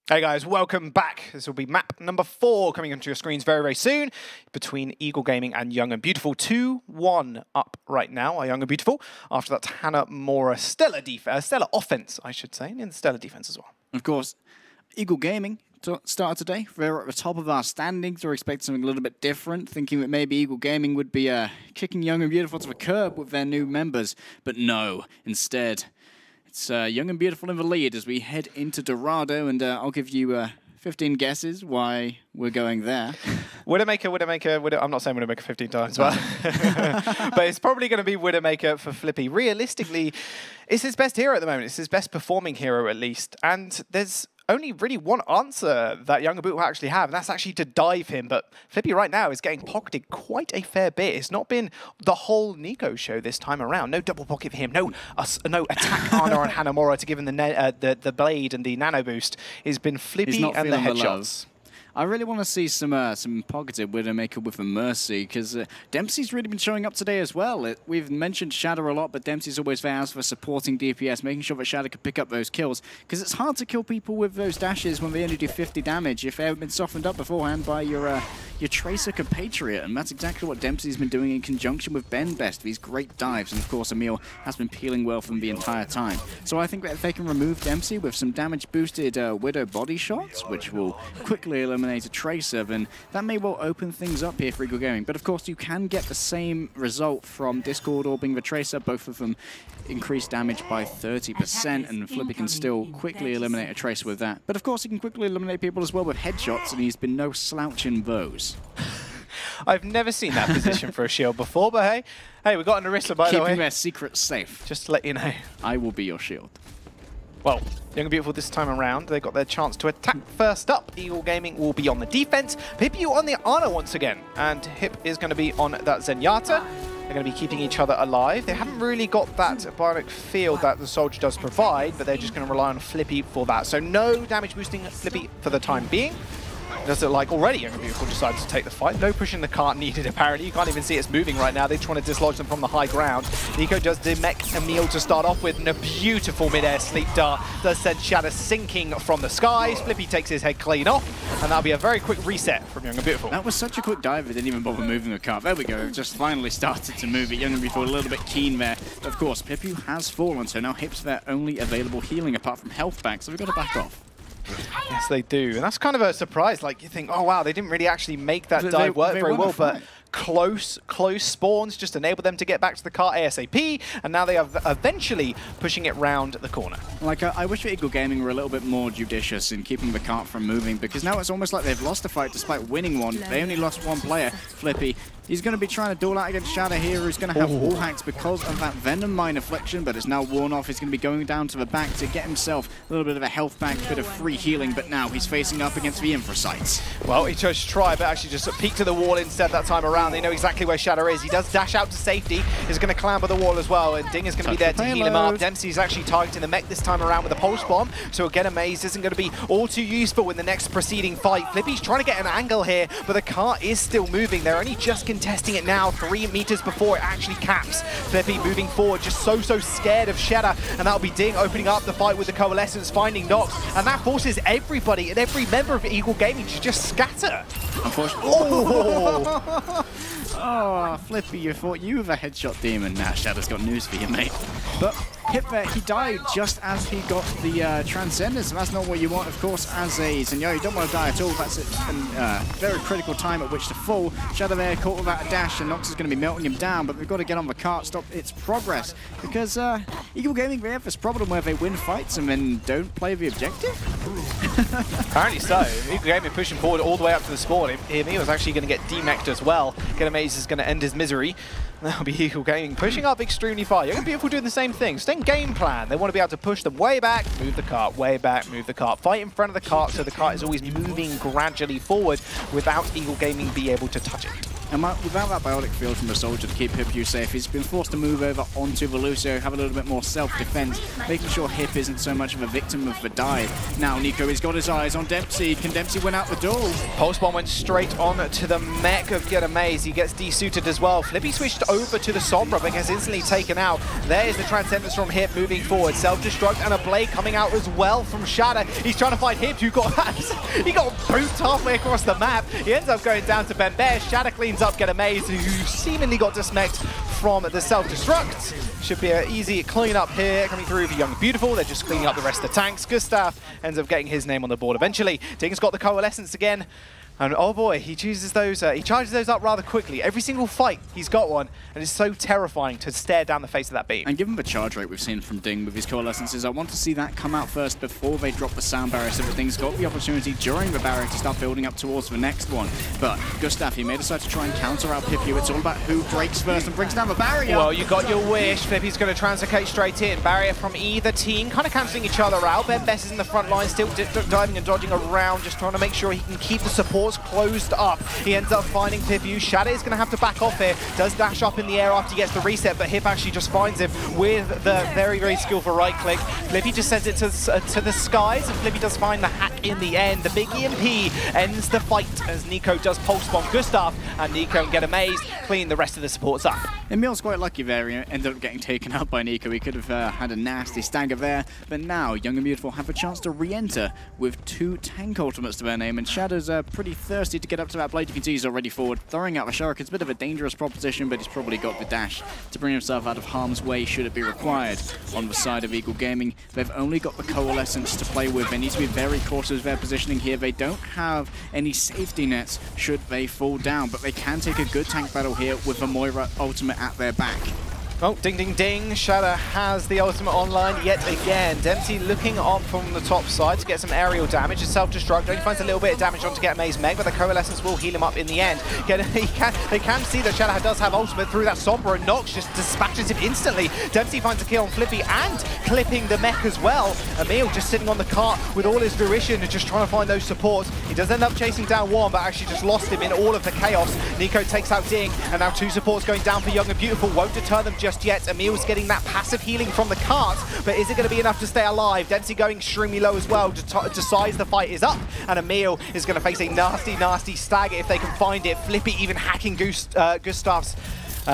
Hey guys, welcome back. This will be map number 4 coming onto your screens very, very soon between Eagle Gaming and Young and Beautiful. 2-1 up right now are Young and Beautiful. After that, Hannah Mora, stellar offense, I should say, and stellar defense as well. Of course, Eagle Gaming started today. We're at the top of our standings. We're expecting something a little bit different, thinking that maybe Eagle Gaming would be kicking Young and Beautiful to the curb with their new members. But no, instead, it's Young and Beautiful in the lead as we head into Dorado, and I'll give you 15 guesses why we're going there. Widowmaker, I'm not saying Widowmaker 15 times, but it's probably going to be Widowmaker for Flippy. Realistically, it's his best hero at the moment. It's his best performing hero, at least. And there's only really one answer that Young and Beautiful will actually have, and that's actually to dive him. But Flippy right now is getting pocketed quite a fair bit. It's not been the whole Nico show this time around. No double pocket for him. No attack Ana and Hannah Mora to give him the blade and the nano boost. It's been Flippy and the headshots. I really want to see some pocketed Widowmaker with a Mercy, because Dempsey's really been showing up today as well. We've mentioned Shadow a lot, but Dempsey's always there as for supporting DPS, making sure that Shadow can pick up those kills, because it's hard to kill people with those dashes when they only do 50 damage if they haven't been softened up beforehand by your Tracer compatriot, and that's exactly what Dempsey's been doing in conjunction with Ben Best, these great dives, and of course Emil has been peeling well from the entire time. So I think that if they can remove Dempsey with some damage-boosted Widow body shots, which will quickly eliminate a Tracer, then that may well open things up here for Eagle Gaming. But of course you can get the same result from Discord orbing the Tracer. Both of them increase damage by 30%, and Flippy can still quickly eliminate a Tracer with that. But of course he can quickly eliminate people as well with headshots, and he's been no slouch in those. I've never seen that position for a shield before, but hey, we got an Orisa by the way. Keeping their secrets safe. Just to let you know. I will be your shield. Well, Young and Beautiful this time around, they got their chance to attack first up. Eagle Gaming will be on the defense. Hip you on the Ana once again, and Hip is going to be on that Zenyatta. They're going to be keeping each other alive. They haven't really got that bionic field that the Soldier does provide, but they're just going to rely on Flippy for that. So no damage boosting Flippy for the time being. Does it like already Young and Beautiful decides to take the fight. No pushing the cart needed apparently. You can't even see it's moving right now. They're trying to dislodge them from the high ground. Nico does demech Emil to start off with, and a beautiful mid-air sleep dart does send Shadow sinking from the skies. Flippy takes his head clean off, and that'll be a very quick reset from Young and Beautiful. That was such a quick dive, it didn't even bother moving the cart. There we go, it just finally started to move it. Young and Beautiful a little bit keen there. Of course, Pipu has fallen, so now Hip's their only available healing apart from health back, so we've got to back off. Yes, they do. And that's kind of a surprise. Like, you think, oh, wow, they didn't really actually make that dive work very well, but close spawns just enable them to get back to the cart ASAP, and now they are eventually pushing it round the corner. Like, I wish that Eagle Gaming were a little bit more judicious in keeping the cart from moving, because now it's almost like they've lost a fight despite winning one. They only lost one player, Flippy. He's going to be trying to duel out against Shadow here, who's going to have wall hacks because of that Venom Mine Affliction, but it's now worn off. He's going to be going down to the back to get himself a little bit of a health back, bit of free healing, but now he's facing up against the Infrasites. Well, he chose to try, but actually just peek to the wall instead that time around. They know exactly where Shadow is. He does dash out to safety. He's going to clamber the wall as well, and Ding is going to be there to heal him up. Dempsey's actually targeting the mech this time around with a pulse bomb, so again, a maze isn't going to be all too useful in the next preceding fight. Flippy's trying to get an angle here, but the cart is still moving. They're only just contesting it now, 3 meters before it actually caps. Flippy moving forward, just so scared of Shadow, and that'll be Ding opening up the fight with the Coalescence, finding knocks, and that forces everybody and every member of Eagle Gaming to just scatter. Unfortunately. Oh, Flippy, you thought you were a headshot demon. Nah, Shadow's got news for you, mate. But Hip there, he died just as he got the Transcendence, and that's not what you want, of course, as a Zenyatta. You don't want to die at all. That's a very critical time at which to fall. Shadow there caught without a dash, and Nox is going to be melting him down, but they've got to get on the cart, stop its progress, because Eagle Gaming, they have this problem where they win fights and then don't play the objective. Apparently so. Eagle Gaming pushing forward all the way up to the spawn. He was actually going to get demeched as well. Getamaze is going to end his misery. That'll be Eagle Gaming pushing up extremely far. Young and Beautiful doing the same thing. Same game plan. They want to be able to push them way back, move the cart, way back, move the cart. Fight in front of the cart so the cart is always moving gradually forward without Eagle Gaming be able to touch it. And without that biotic field from the soldier to keep Hip safe, he's been forced to move over onto the Lucio, have a little bit more self-defense, making sure Hip isn't so much of a victim of the dive. Now Nico has got his eyes on Dempsey. Can Dempsey win out the duel? Pulse Bomb went straight on to the mech of Get Amaze. He gets desuited as well. Flippy switched over to the Sombra, but gets instantly taken out. There's the Transcendence from Hip moving forward. Self-destruct and a Blade coming out as well from Shatter. He's trying to find Hip, who got he got booped halfway across the map. He ends up going down to Ben Bear. Shatter cleans up Get Amaze, who seemingly got dismexed from the self-destruct. Should be an easy clean up here coming through for Young and Beautiful. They're just cleaning up the rest of the tanks. Gustav ends up getting his name on the board eventually. Ding's got the Coalescence again. And oh boy, he chooses those, he charges those up rather quickly. Every single fight, he's got one, and it's so terrifying to stare down the face of that beam. And given the charge rate we've seen from Ding with his Coalescences, I want to see that come out first before they drop the sound barrier, so that Ding's got the opportunity during the barrier to start building up towards the next one. But Gustav, he may decide to try and counter out Pipu. It's all about who breaks first and brings down the barrier. Well, you got your wish. Flippy's going to translocate straight in. Barrier from either team, kind of cancelling each other out. Ben Bess is in the front line, still diving and dodging around, just trying to make sure he can keep the supports closed up. He ends up finding Pipu. Shadow is going to have to back off here. Does dash up in the air after he gets the reset, but Hip actually just finds him with the very, very skillful right click. Flippy just sends it to the skies, and Flippy does find the hack in the end. The big EMP ends the fight as Nico does pulse bomb Gustav, and Nico and Get Amazed clean the rest of the supports up. Emil's quite lucky there. He ended up getting taken out by Nico. He could have had a nasty stagger there, but now Young and Beautiful have a chance to re-enter with 2 tank ultimates to their name, and Shadow's pretty thirsty to get up to that Blade. You can see he's already forward, throwing out the Shark. It's a bit of a dangerous proposition, but he's probably got the dash to bring himself out of harm's way should it be required. On the side of Eagle Gaming, they've only got the Coalescence to play with. They need to be very cautious of their positioning here. They don't have any safety nets should they fall down, but they can take a good tank battle here with the Moira ultimate at their back. Oh, ding, ding, ding. Shadow has the ultimate online yet again. Dempsey looking up from the top side to get some aerial damage. It's self-destruct. Only finds a little bit of damage on to Get Amaze Meg, but the Coalescence will heal him up in the end. They can see that Shadow does have ultimate through that Sombra, and Nox just dispatches him instantly. Dempsey finds a kill on Flippy and clipping the mech as well. Emil just sitting on the cart with all his fruition and just trying to find those supports. He does end up chasing down one, but actually just lost him in all of the chaos. Nico takes out Ding, and now 2 supports going down for Young and Beautiful. Won't deter them just yet. Emil's getting that passive healing from the cart, but is it going to be enough to stay alive? Dempsey going extremely low as well, decides the fight is up, and Emil is going to face a nasty, nasty stagger if they can find it. Flippy even hacking Gustav's,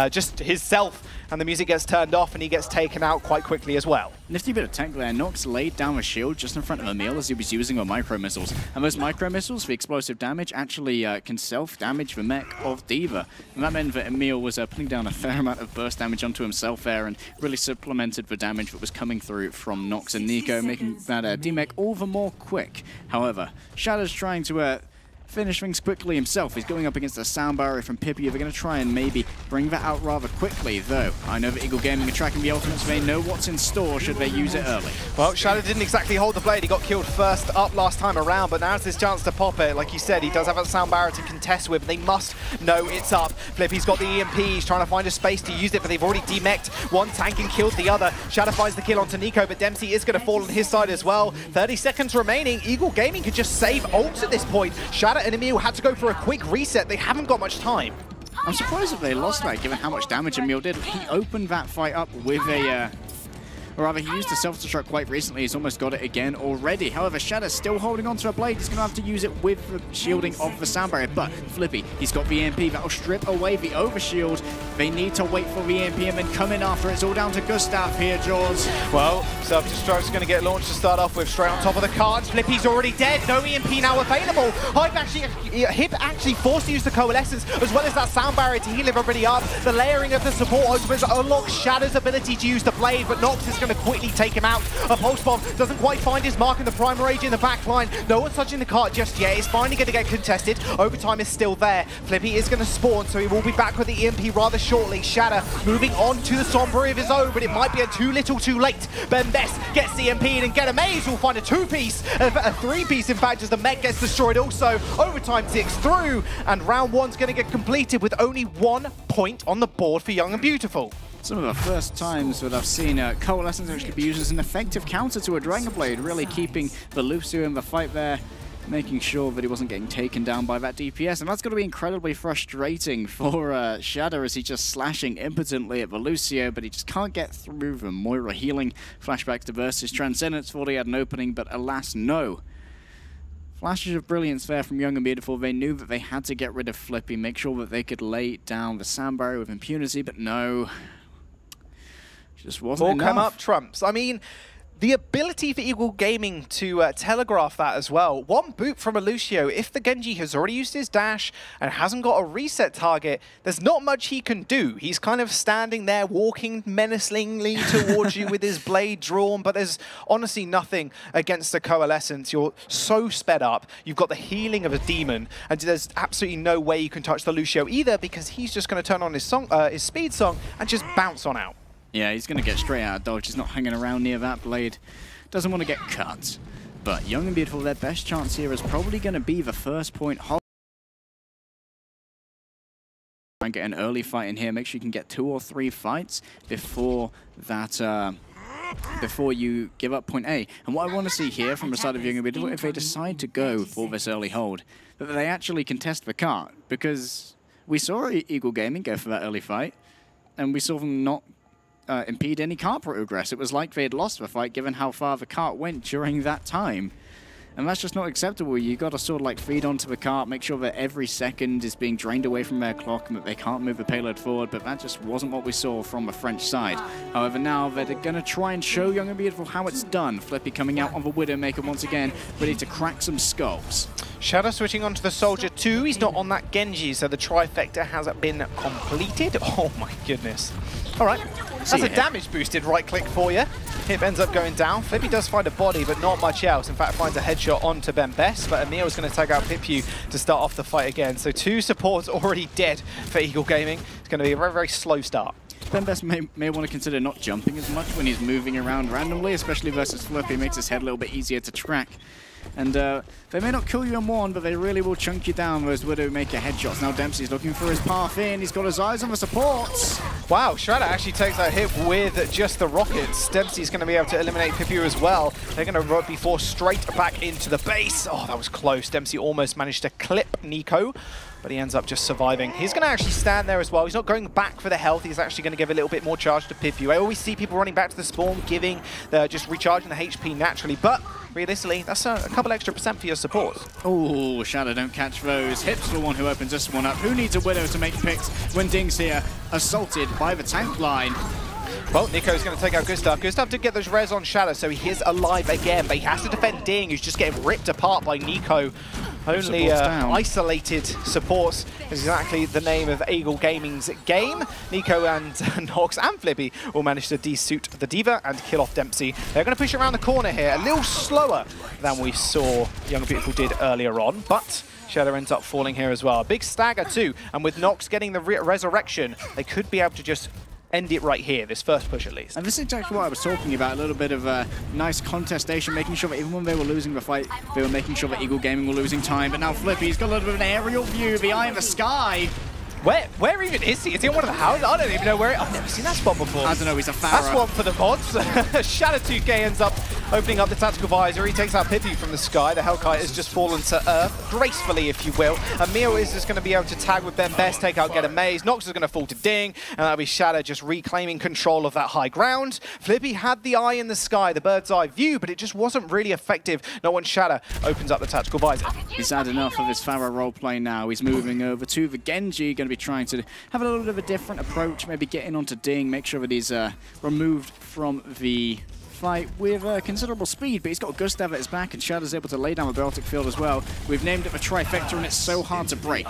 just his self, and the music gets turned off and he gets taken out quite quickly as well. Nifty bit of tech there. Nox laid down a shield just in front of Emil as he was using the micro missiles. And those micro missiles, the explosive damage, actually can self-damage the mech of D.Va. And that meant that Emil was putting down a fair amount of burst damage onto himself there and really supplemented the damage that was coming through from Nox and Nico, making that D-mech all the more quick. However, Shadow's trying to finish things quickly himself. He's going up against a sound barrier from Pippy. They're going to try and maybe bring that out rather quickly, though. I know that Eagle Gaming are tracking the ultimates. They know what's in store should they use it early. Well, Shadow didn't exactly hold the blade. He got killed first up last time around, but now's his chance to pop it. Like you said, he does have a sound barrier to contest with. They must know it's up. Flippy's got the EMP. He's trying to find a space to use it, but they've already demeched one tank and killed the other. Shadow finds the kill onto Nico, but Dempsey is going to fall on his side as well. 30 seconds remaining. Eagle Gaming could just save ults at this point. Shadow and Emil had to go for a quick reset. They haven't got much time. I'm surprised that they lost that, given how much damage Emil did. He opened that fight up with a... or rather, he used the self-destruct quite recently. He's almost got it again already. However, Shadow's still holding onto a blade. He's going to have to use it with the shielding of the sound barrier. But Flippy, he's got the EMP. That'll strip away the overshield. They need to wait for the EMP and then come in after. It's all down to Gustav here, Jaws. Well, self-destruct's going to get launched to start off with, straight on top of the cards. Flippy's already dead. No EMP now available. Hip actually forced to use the Coalescence, as well as that sound barrier to heal everybody up. The layering of the support ultimates unlocks Shadow's ability to use the blade, but Nox is going to quickly take him out. A pulse bomb doesn't quite find his mark in the prime rage in the back line. No one's touching the cart just yet. It's finally going to get contested. Overtime is still there. Flippy is going to spawn, so he will be back with the EMP rather shortly. Shadow moving on to the Sombra of his own, but it might be a too little too late. Ben Best gets the EMP and Get Amaze will find a 2-piece, a 3-piece in fact, as the mech gets destroyed also. Overtime ticks through, and round 1's going to get completed with only 1 point on the board for Young and Beautiful. Some of the first times that I've seen Coalescence actually be used as an effective counter to a Dragon Blade, really keeping the Lucio in the fight there. making sure that he wasn't getting taken down by that DPS, and that's going to be incredibly frustrating for Shadow as he's just slashing impotently at the Lucio, but he just can't get through the Moira healing. Flashbacks to Versus Transcendence, thought he had an opening, but alas, no. Flashes of brilliance there from Young and Beautiful. They knew that they had to get rid of Flippy, make sure that they could lay down the sand barrier with impunity, but no. Just wasn't enough. All come up trumps. I mean, the ability for Eagle Gaming to telegraph that as well. One boot from a Lucio. If the Genji has already used his dash and hasn't got a reset target, there's not much he can do. He's kind of standing there, walking menacingly towards you with his blade drawn, but there's honestly nothing against the Coalescence. You're so sped up. You've got the healing of a demon, and there's absolutely no way you can touch the Lucio either, because he's just going to turn on his speed song and just bounce on out. Yeah, he's going to get straight out of dodge. He's not hanging around near that blade. Doesn't want to get cut. But Young and Beautiful, their best chance here is probably going to be the first point. Holt. Try and get an early fight in here. Make sure you can get 2 or 3 fights before that. Before you give up point A. And what I want to see here from the side of Young and Beautiful, if they decide to go for this early hold, that they actually contest the cart. Because we saw Eagle Gaming go for that early fight, and we saw them not impede any cart progress. It was like they had lost the fight given how far the cart went during that time. And that's just not acceptable. You got to sort of like feed onto the cart, make sure that every second is being drained away from their clock and that they can't move the payload forward, but that just wasn't what we saw from the French side. However, now they're going to try and show Young and Beautiful how it's done. Flippy coming out on the Widowmaker once again, ready to crack some skulls. Shadow switching onto the Soldier too. He's not on that Genji, so the trifecta has been completed. Oh my goodness. All right, that's a damage boosted right click for you. Hip ends up going down. Flippy does find a body, but not much else. In fact, finds a headshot onto Best, but Emil is going to tag out Pipu to start off the fight again. So 2 supports already dead for Eagle Gaming. It's going to be a very, very slow start. Best may want to consider not jumping as much when he's moving around randomly, especially versus Flippy. Makes his head a little bit easier to track. And they may not kill you in one, but they really will chunk you down, those Widowmaker headshots. Now Dempsey's looking for his path in. He's got his eyes on the supports. Wow, Shredder actually takes that hit with just the rockets. Dempsey's going to be able to eliminate Pipu as well. They're going to be forced straight back into the base. Oh, that was close. Dempsey almost managed to clip Nico, but he ends up just surviving. He's going to actually stand there as well. He's not going back for the health. He's actually going to give a little bit more charge to Pipu. I always see people running back to the spawn, giving just recharging the HP naturally, but realistically, that's a couple extra % for your support. Oh, Shadow, don't catch those. Hip's the one who opens this one up. Who needs a Widow to make picks when Ding's here, assaulted by the tank line? Well, Nico's going to take out Gustav. Gustav did get those res on Shadow, so he is alive again, but he has to defend Ding, who's just getting ripped apart by Nico. Only isolated supports is exactly the name of Eagle Gaming's game. Nico and Nox and Flippy will manage to desuit the Diva and kill off Dempsey. They're going to push around the corner here, a little slower than we saw Young and Beautiful did earlier on, but Shadow ends up falling here as well. A big stagger too, and with Nox getting the resurrection, they could be able to just end it right here, this first push at least. And this is exactly what I was talking about, a little bit of a nice contestation, making sure that even when they were losing the fight, they were making sure that Eagle Gaming were losing time. But now Flippy's got a little bit of an aerial view, the eye in the sky. Where even is he? Is he in one of the houses? I don't even know where. I've never seen that spot before. I don't know, he's a Farah. That's one for the mods. Shadow 2K ends up opening up the tactical visor. He takes out Pipu from the sky. The Hellkite has just fallen to earth, gracefully, if you will. Emil is just going to be able to tag with Best, take out Get Amaze. Nox is going to fall to Ding, and that'll be Shadow just reclaiming control of that high ground. Flippy had the eye in the sky, the bird's eye view, but it just wasn't really effective. Not when Shadow opens up the tactical visor. He's had enough of his Farah roleplay now. He's moving over to the Genji, going to be trying to have a little bit of a different approach, maybe get in onto Ding, make sure that he's removed from the fight with considerable speed, but he's got Gustav at his back, and Shadow's able to lay down the Baltic field as well. We've named it the trifecta, and it's so hard to break.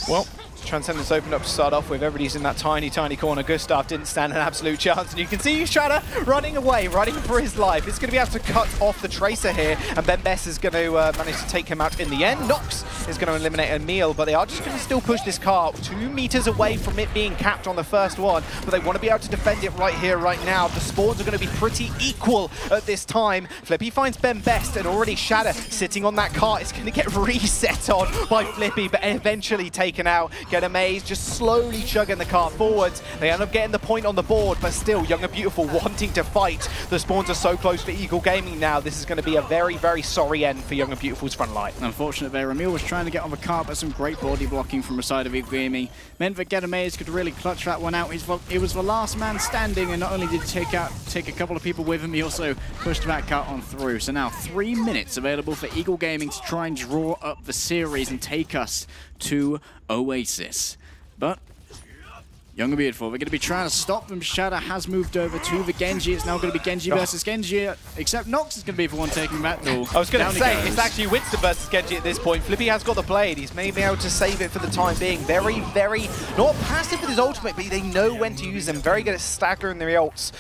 Well, Transcendence opened up to start off with. Everybody's in that tiny, tiny corner. Gustav didn't stand an absolute chance, and you can see Shadow running away, running for his life. It's going to be able to cut off the Tracer here, and Best is going to manage to take him out in the end. Nox is going to eliminate Emil, but they are just going to still push this car 2 meters away from it being capped on the first one, but they want to be able to defend it right here, right now. The spawns are going to be pretty equal at this time. Flippy finds Best, and already Shadow sitting on that car is going to get reset on by Flippy, but eventually taken out. Get Amaze just slowly chugging the car forwards. They end up getting the point on the board, but still, Young and Beautiful wanting to fight. The spawns are so close for Eagle Gaming now. This is going to be a very, very sorry end for Young and Beautiful's front line. Unfortunate there, Emil was trying to get on the car, but some great body blocking from the side of Eagle Gaming meant that Get Amaze could really clutch that one out. He was the last man standing, and not only did he take a couple of people with him, he also pushed that car on through. So now 3 minutes available for Eagle Gaming to try and draw up the series and take us to Oasis. But Young and Beautiful, they're going to be trying to stop them. Shadow has moved over to the Genji. It's now going to be Genji versus Genji, except Nox is going to be the one taking that duel. I was going to say, it's actually Winston versus Genji at this point. Flippy has got the blade. He's maybe able to save it for the time being. Very, very, not passive with his ultimate, but they know when to use them. Very good at staggering their ults,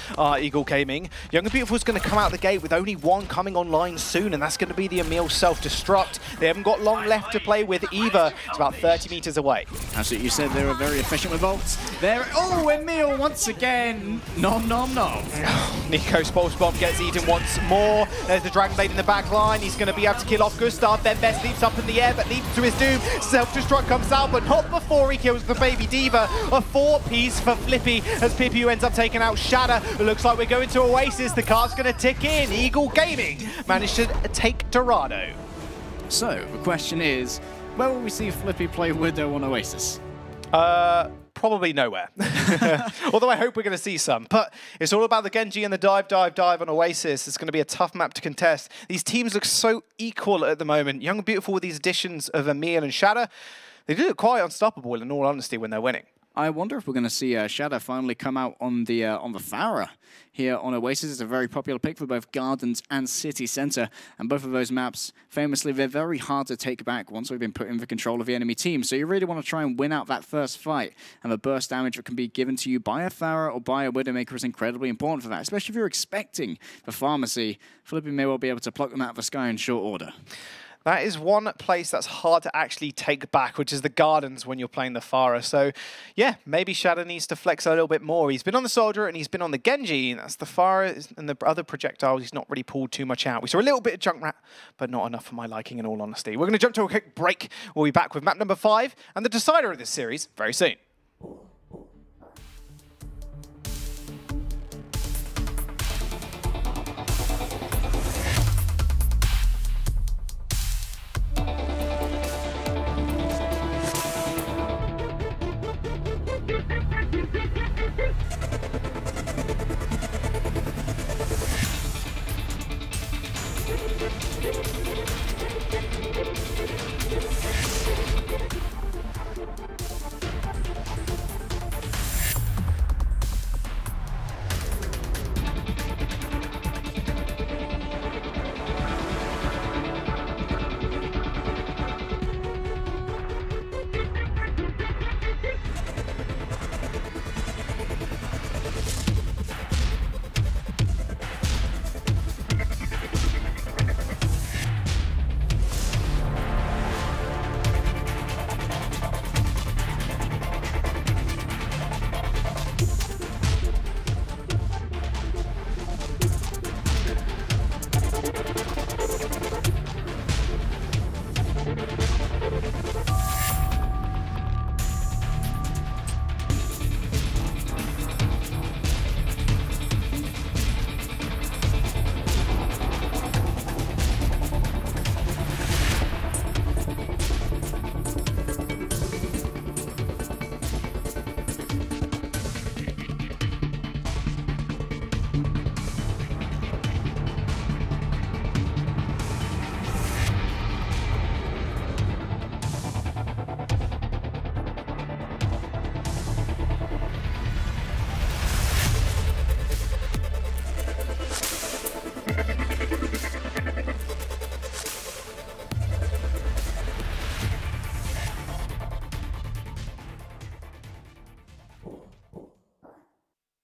Eagle Gaming. Young and Beautiful is going to come out the gate with only one coming online soon, and that's going to be the Emil self-destruct. They haven't got long left to play with either. It's about 30 meters away. Absolutely, you said they were very efficient with ults. Oh, Emil once again. Nom, nom, nom. Nico's Pulse Bomb gets eaten once more. There's the Dragon Blade in the back line. He's going to be able to kill off Gustav. Then Best leaps up in the air, but leaps to his doom. Self-destruct comes out, but not before he kills the Baby Diva. A 4-piece for Flippy as Pipu ends up taking out Shatter. It looks like we're going to Oasis. The car's going to tick in. Eagle Gaming managed to take Dorado. So, the question is, where will we see Flippy play Widow on Oasis? Probably nowhere. Although I hope we're going to see some. But it's all about the Genji and the dive on Oasis. It's going to be a tough map to contest. These teams look so equal at the moment. Young and Beautiful with these additions of Emil and Shatter, they do look quite unstoppable in all honesty when they're winning. I wonder if we're going to see Shadow finally come out on the Farah here on Oasis. It's a very popular pick for both Gardens and City Centre, and both of those maps, famously, they're very hard to take back once we've been put in the control of the enemy team. So you really want to try and win out that first fight, and the burst damage that can be given to you by a Farah or by a Widowmaker is incredibly important for that, especially if you're expecting the Pharmacy. Flippy may well be able to pluck them out of the sky in short order. That is one place that's hard to actually take back, which is the Gardens when you're playing the Farah. So, yeah, maybe Shadow needs to flex a little bit more. He's been on the Soldier and he's been on the Genji. That's the Farah and the other projectiles. He's not really pulled too much out. We saw a little bit of Junkrat, but not enough for my liking in all honesty. We're going to jump to a quick break. We'll be back with map number 5 and the decider of this series very soon.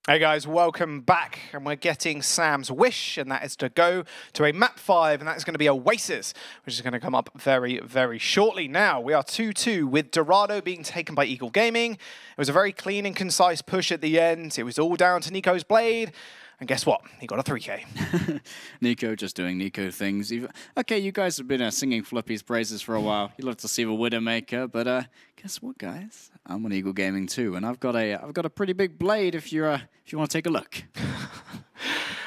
Hey guys, welcome back, and we're getting Sam's wish, and that is to go to a map 5, and that is going to be Oasis, which is going to come up very, very shortly. Now, we are 2-2 with Dorado being taken by Eagle Gaming. It was a very clean and concise push at the end. It was all down to Nico's blade, and guess what? He got a 3K. Nico just doing Nico things. Okay, you guys have been singing Flippy's praises for a while. You'd love to see the Widowmaker, but guess what, guys? I'm on Eagle Gaming too, and I've got a pretty big blade if you want to take a look.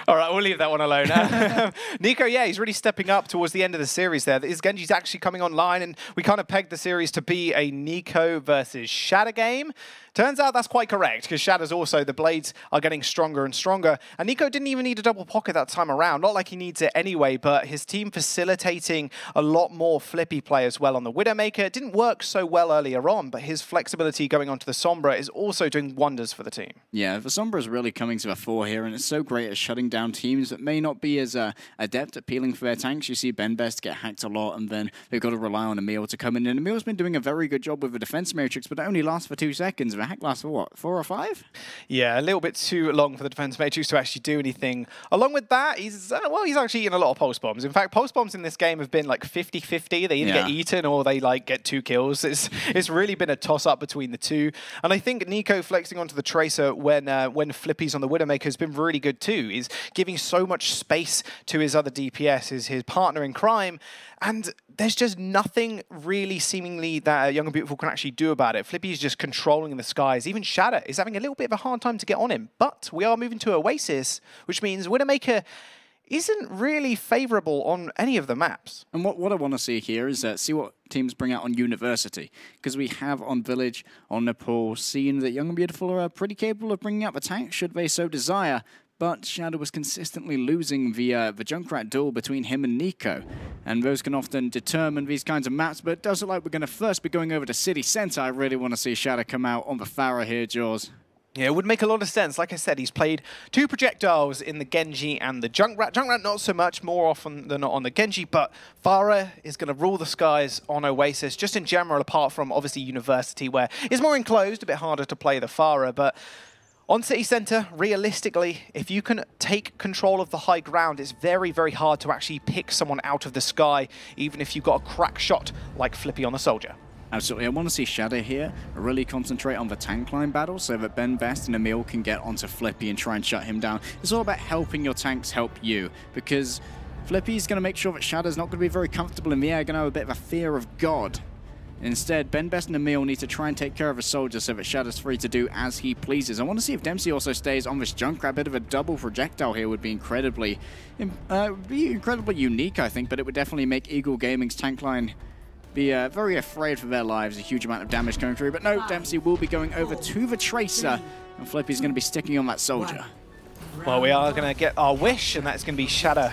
All right, we'll leave that one alone. NiKo, yeah, he's really stepping up towards the end of the series there. His Genji's actually coming online, and we kind of pegged the series to be a NiKo versus Shatter game. Turns out that's quite correct, because Shatter's also, the blades are getting stronger and stronger. And NiKo didn't even need a double pocket that time around. Not like he needs it anyway, but his team facilitating a lot more flippy play as well on the Widowmaker. It didn't work so well earlier on, but his flexibility going onto the Sombra is also doing wonders for the team. Yeah, the Sombra is really coming to the fore here, and it's so great at shutting down teams that may not be as adept at peeling for their tanks. You see Ben Best get hacked a lot, and then they've got to rely on Emil to come in. And Emil's been doing a very good job with the defense matrix, but it only lasts for 2 seconds. The hack lasts for what, 4 or 5? Yeah, a little bit too long for the defense matrix to actually do anything. Along with that, he's actually eaten a lot of pulse bombs. In fact, pulse bombs in this game have been like 50-50. They either get eaten or they like get 2 kills. It's really been a toss-up between the two. And I think NiKo flexing onto the Tracer when Flippy's on the Widowmaker has been really good too. He's giving so much space to his other DPS, his partner in crime, and there's just nothing really seemingly that Young and Beautiful can actually do about it. Flippy is just controlling the skies. Even Shatter is having a little bit of a hard time to get on him. But we are moving to Oasis, which means Widowmaker isn't really favourable on any of the maps. And what I want to see here is see what teams bring out on University. Because we have on Village, on Nepal, seen that Young and Beautiful are pretty capable of bringing out the tank should they so desire. But Shadow was consistently losing the Junkrat duel between him and NiKo. And those can often determine these kinds of maps, but it does look like we're going to first be going over to City Centre. I really want to see Shadow come out on the Pharah here, Jaws. Yeah, it would make a lot of sense. Like I said, he's played 2 projectiles in the Genji and the Junkrat. Junkrat not so much, more often than not on the Genji, but Pharah is going to rule the skies on Oasis, just in general, apart from obviously University, where it's more enclosed, a bit harder to play the Pharah, but on City Centre, realistically, if you can take control of the high ground, it's very, very hard to actually pick someone out of the sky, even if you've got a crack shot like Flippy on the Soldier. Absolutely. I want to see Shadow here really concentrate on the tank line battle so that Ben Best and Emil can get onto Flippy and try and shut him down. It's all about helping your tanks help you, because Flippy's going to make sure that Shadow's not going to be very comfortable in the air, going to have a bit of a fear of God. Instead, Ben Best and Emil need to try and take care of a soldier so that Shadow's free to do as he pleases. I want to see if Dempsey also stays on this Junkrat. A bit of a double projectile here would be incredibly unique, I think, but it would definitely make Eagle Gaming's tank line be very afraid for their lives. A huge amount of damage going through, but no, Dempsey will be going over to the Tracer, and Flippy's going to be sticking on that soldier. Well, we are going to get our wish, and that's going to be Shadow.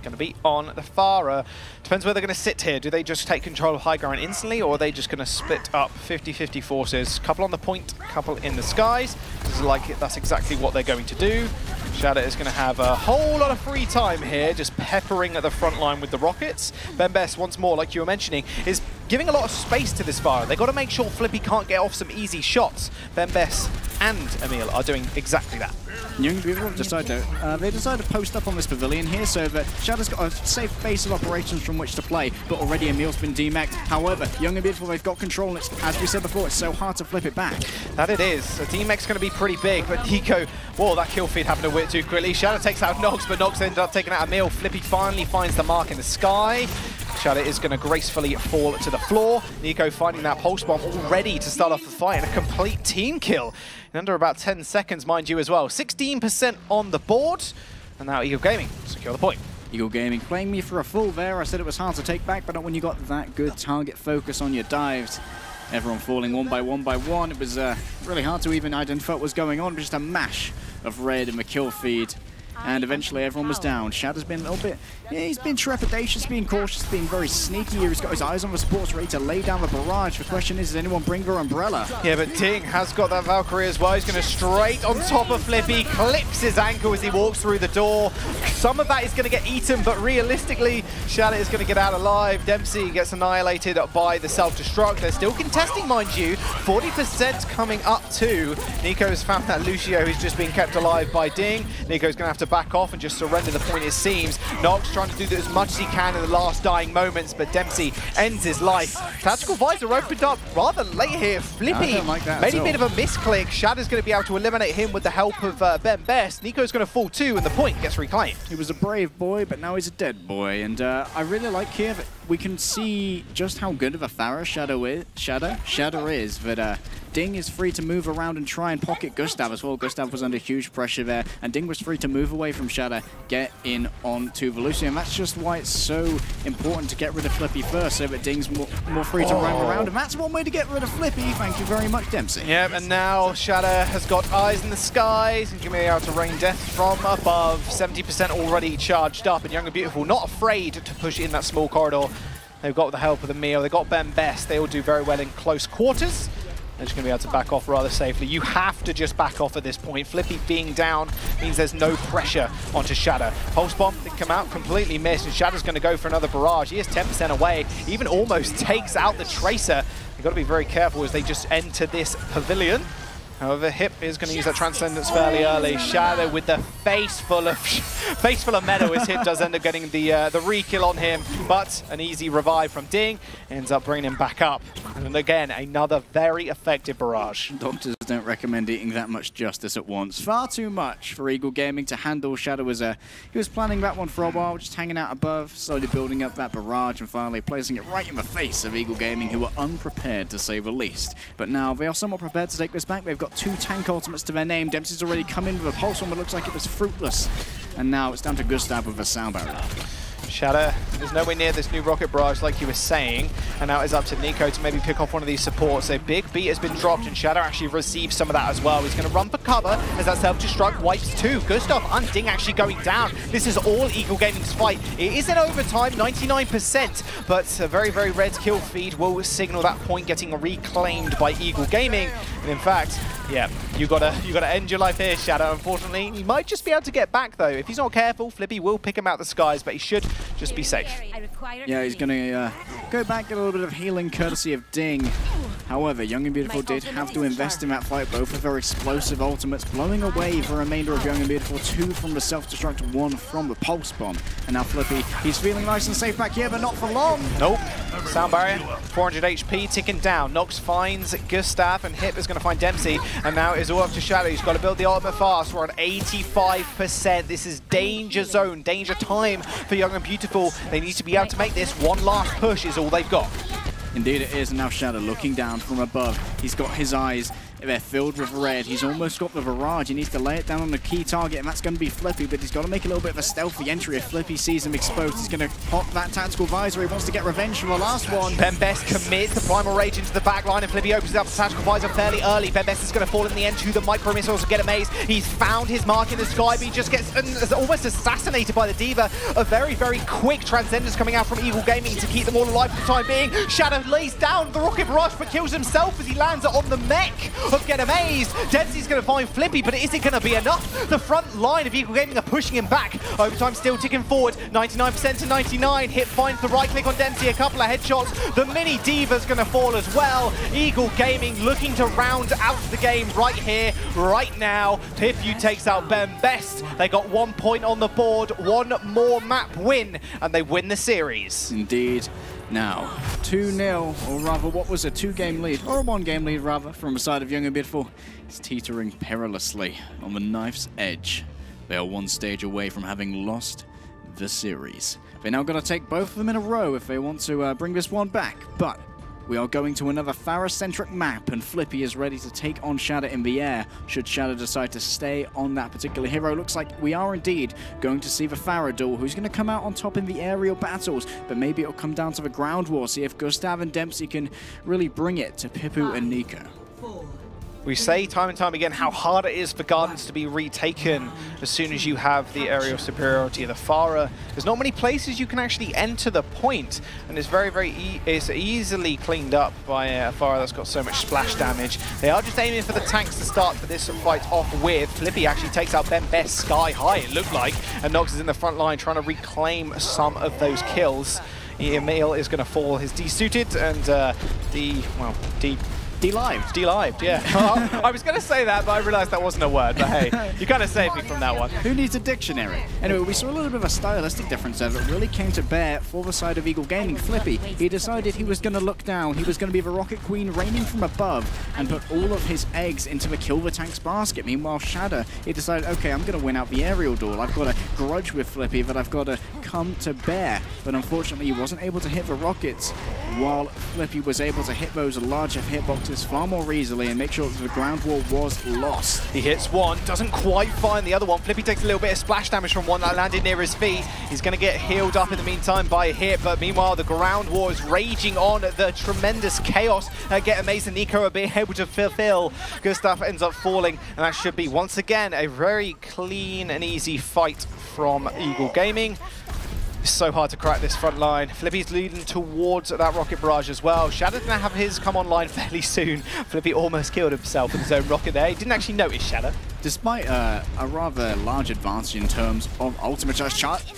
Going to be on the Pharah. Depends where they're going to sit here. Do they just take control of high ground instantly, or are they just going to split up 50-50 forces? Couple on the point, couple in the skies. That's exactly what they're going to do. Shadow is going to have a whole lot of free time here, just peppering at the front line with the rockets. Ben Best, once more, like you were mentioning, is giving a lot of space to this Pharah. They've got to make sure Flippy can't get off some easy shots. Ben Best and Emil are doing exactly that. Young Beautiful decide to post up on this pavilion here so that Shadow's got a safe base of operations from which to play, but already Emil's been demacked. However, Young and Beautiful, they've got control, and it's, as we said before, it's so hard to flip it back. That it is. So DMAC's going to be pretty big, but NiKo, whoa, that kill feed happened a bit too quickly. Shadow takes out Nox, but Nox ended up taking out Emil. Flippy finally finds the mark in the sky. Shadow is going to gracefully fall to the floor. NiKo finding that pulse bomb all ready to start off the fight, and a complete team kill in under about 10 seconds, mind you, as well. 16% on the board, and now Eagle Gaming secure the point. Eagle Gaming playing me for a fool there. I said it was hard to take back, but not when you got that good target focus on your dives. Everyone falling one by one. It was really hard to even identify what was going on, but just a mash of red in the kill feed. And eventually everyone was down. Shadow's been a little bit, he's been trepidatious, being cautious, being very sneaky here. He's got his eyes on the sports, ready to lay down the barrage. The question is, does anyone bring their umbrella? Yeah, but Ding has got that Valkyrie as well. He's going to straight on top of Flippy, clips his ankle as he walks through the door. Some of that is going to get eaten, but realistically, Shadow is going to get out alive. Dempsey gets annihilated by the self-destruct. They're still contesting, mind you. 40% coming up too. NiKo has found that Lucio who's just being kept alive by Ding. NiKo's going to have to back off and just surrender the point, it seems. Nox trying to do as much as he can in the last dying moments, but Dempsey ends his life. Tactical Visor opened up rather late here. Flippy made a bit of a misclick. Shadow's going to be able to eliminate him with the help of Ben Best. Nico's going to fall too, and the point gets reclaimed. He was a brave boy, but now he's a dead boy. And I really like here that we can see just how good of a Pharah Shadow is. But Ding is free to move around and try and pocket Gustav as well. Gustav was under huge pressure there, and Ding was free to move away from Shadow, get in onto Volusia, and that's just why it's so important to get rid of Flippy first, so that Ding's more free to run around, and that's one way to get rid of Flippy. Thank you very much, Dempsey. Yep, and now Shadow has got eyes in the skies, and going to be able to rain death from above. 70% already charged up, and Young and Beautiful not afraid to push in that small corridor. They've got the help of the Emil, they've got Ben Best, they all do very well in close quarters. They're just going to be able to back off rather safely. You have to just back off at this point. Flippy being down means there's no pressure onto Shadow. Pulse Bomb did come out, completely missed, and Shadow's going to go for another barrage. He is 10% away, even almost takes out the Tracer. You've got to be very careful as they just enter this pavilion. However, Hip is going to use that Transcendence fairly early. Shadow with the face full of metal as Hip does end up getting the re-kill on him, but an easy revive from Ding ends up bringing him back up. And again, another very effective barrage. Doctors don't recommend eating that much justice at once. Far too much for Eagle Gaming to handle. Shadow was he was planning that one for a while, just hanging out above, slowly building up that barrage, and finally placing it right in the face of Eagle Gaming, who were unprepared to say the least. But now they are somewhat prepared to take this back. They've got 2 tank ultimates to their name. Dempsey's already come in with a pulse one, but looks like it was fruitless. And now it's down to Gustav with a sound barrier. Shadow is nowhere near this new rocket barrage like you were saying, and now it's up to Nico to maybe pick off one of these supports. A big beat has been dropped, and Shadow actually receives some of that as well. He's going to run for cover as that self-destruct wipes 2. Gustav and Ding actually going down. This is all Eagle Gaming's fight. It is in overtime, 99%, but a very, very red kill feed will signal that point getting reclaimed by Eagle Gaming. And in fact, yeah, you gotta end your life here, Shadow. Unfortunately, he might just be able to get back though. If he's not careful, Flippy will pick him out the skies, but he should just be safe. Yeah, he's going to go back, get a little bit of healing courtesy of Ding. However, Young and Beautiful did have to invest in that fight, both with their explosive ultimates, blowing away the remainder of Young and Beautiful, 2 from the self-destruct, 1 from the Pulse Bomb. And now Flippy, he's feeling nice and safe back here, but not for long. Nope. Sound barrier, 400 HP ticking down. Nox finds Gustav, and Hip is going to find Dempsey, and now it's all up to Shadow. He's got to build the ultimate fast. We're on 85%. This is danger zone, danger time for Young and Beautiful. They need to be able to make this one last push is all they've got. Indeed it is, and now Shadow looking down from above. He's got his eyes, they're filled with red. He's almost got the barrage. He needs to lay it down on the key target, and that's going to be Flippy, but he's got to make a little bit of a stealthy entry. If Flippy sees him exposed, he's going to pop that tactical visor. He wants to get revenge for the last one. Ben Best commits the Primal Rage into the back line, and Flippy opens up the tactical visor fairly early. Ben Best is going to fall in the end to the micro missiles and get amazed. He's found his mark in the sky, but he just gets almost assassinated by the Diva. A very, very quick Transcendence coming out from Eagle Gaming to keep them all alive for the time being. Shadow lays down the rocket barrage, but kills himself as he lands it on the mech of Get Amazed. Dempsey's going to find Flippy, but is it going to be enough? The front line of Eagle Gaming are pushing him back. Overtime still ticking forward, 99% to 99. Hip finds the right click on Dempsey, a couple of headshots. The mini Diva's going to fall as well. Eagle Gaming looking to round out the game right here, right now. Pipu takes out Ben Best. They got 1 point on the board, 1 more map win, and they win the series. Indeed. Now, 2-0, or rather, what was a 2-game lead, or a 1-game lead, rather, from the side of Young and Beautiful. It's teetering perilously on the knife's edge. They are 1 stage away from having lost the series. They're now going to take both of them in a row if they want to bring this one back, but we are going to another Pharah-centric map, and Flippy is ready to take on Shadow in the air, should Shadow decide to stay on that particular hero. Looks like we are indeed going to see the Pharah duel, who's going to come out on top in the aerial battles, but maybe it'll come down to the ground war, see if Gustav and Dempsey can really bring it to Pipu and Nico. We say time and time again how hard it is for gardens to be retaken as soon as you have the aerial superiority of the Pharah. There's not many places you can actually enter the point, and it's it's easily cleaned up by a Pharah that's got so much splash damage. They are just aiming for the tanks to start for this fight off with. Flippy actually takes out Ben Best sky high, it looked like, and Nox is in the front line trying to reclaim some of those kills. Emil is going to fall. His D-suited and De-lived. De-lived, yeah. I was going to say that, but I realized that wasn't a word. But hey, you kind of saved me from that one. Who needs a dictionary? Anyway, we saw a little bit of a stylistic difference there that really came to bear for the side of Eagle Gaming. Flippy, he decided he was going to look down. He was going to be the Rocket Queen raining from above and put all of his eggs into the Kill the Tanks basket. Meanwhile, Shadow, he decided, okay, I'm going to win out the aerial duel. I've got a grudge with Flippy that I've got to come to bear. But unfortunately, he wasn't able to hit the rockets, while Flippy was able to hit those larger hitboxes far more easily and make sure that the ground wall was lost. He hits one, doesn't quite find the other one. Flippy takes a little bit of splash damage from one that landed near his feet. He's going to get healed up in the meantime by a hit, but meanwhile the ground war is raging on. The tremendous chaos get Amazing Nico are being able to fulfill. Good stuff ends up falling, and that should be once again a very clean and easy fight from Eagle Gaming. It's so hard to crack this front line. Flippy's leading towards that rocket barrage as well. Shadow didn't have his come online fairly soon. Flippy almost killed himself with his own rocket there. He didn't actually notice Shadow. Despite a rather large advantage in terms of ultimate charge,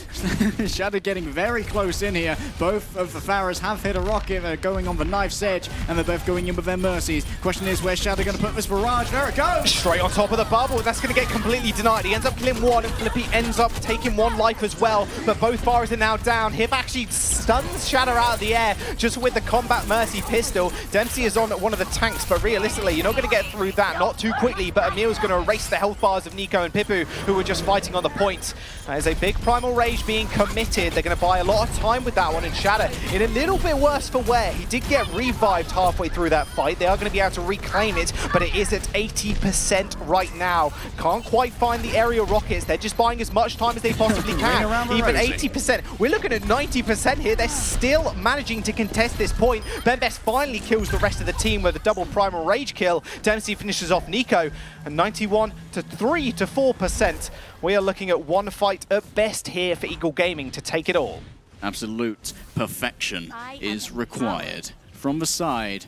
Shadow getting very close in here. Both of the Pharaohs have hit a rocket. They're going on the knife's edge, and they're both going in with their mercies. Question is, where's Shadow going to put this barrage? There it goes! Straight on top of the bubble. That's going to get completely denied. He ends up killing one, and Flippy ends up taking one life as well. But both Pharaohs are now down. Hip actually stuns Shadow out of the air just with the Combat Mercy pistol. Dempsey is on one of the tanks, but realistically, you're not going to get through that. Not too quickly, but Emil's going to erase the health bars of Nico and Pipu, who were just fighting on the point. That is a big Primal Rage being committed. They're going to buy a lot of time with that one, and Shadow in a little bit worse for wear. He did get revived halfway through that fight. They are going to be able to reclaim it, but it is at 80% right now. Can't quite find the aerial rockets. They're just buying as much time as they possibly can. Even 80%. We're looking at 90% here. They're still managing to contest this point. Bembest finally kills the rest of the team with a double Primal Rage kill. Dempsey finishes off Nico, and 91 to 3 to 4%. We are looking at one fight at best here for Eagle Gaming to take it all. Absolute perfection is required from the side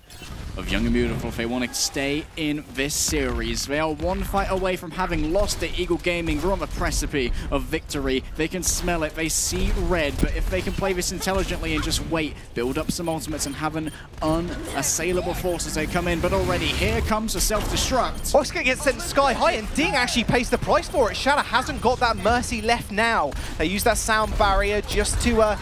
of Young and Beautiful if they want to stay in this series. They are one fight away from having lost to Eagle Gaming. They're on the precipice of victory. They can smell it. They see red. But if they can play this intelligently and just wait, build up some ultimates and have an unassailable force as they come in. But already here comes a self-destruct. Oh, it's going to get sent sky high, and Ding actually pays the price for it. Shadow hasn't got that mercy left now. They use that sound barrier just to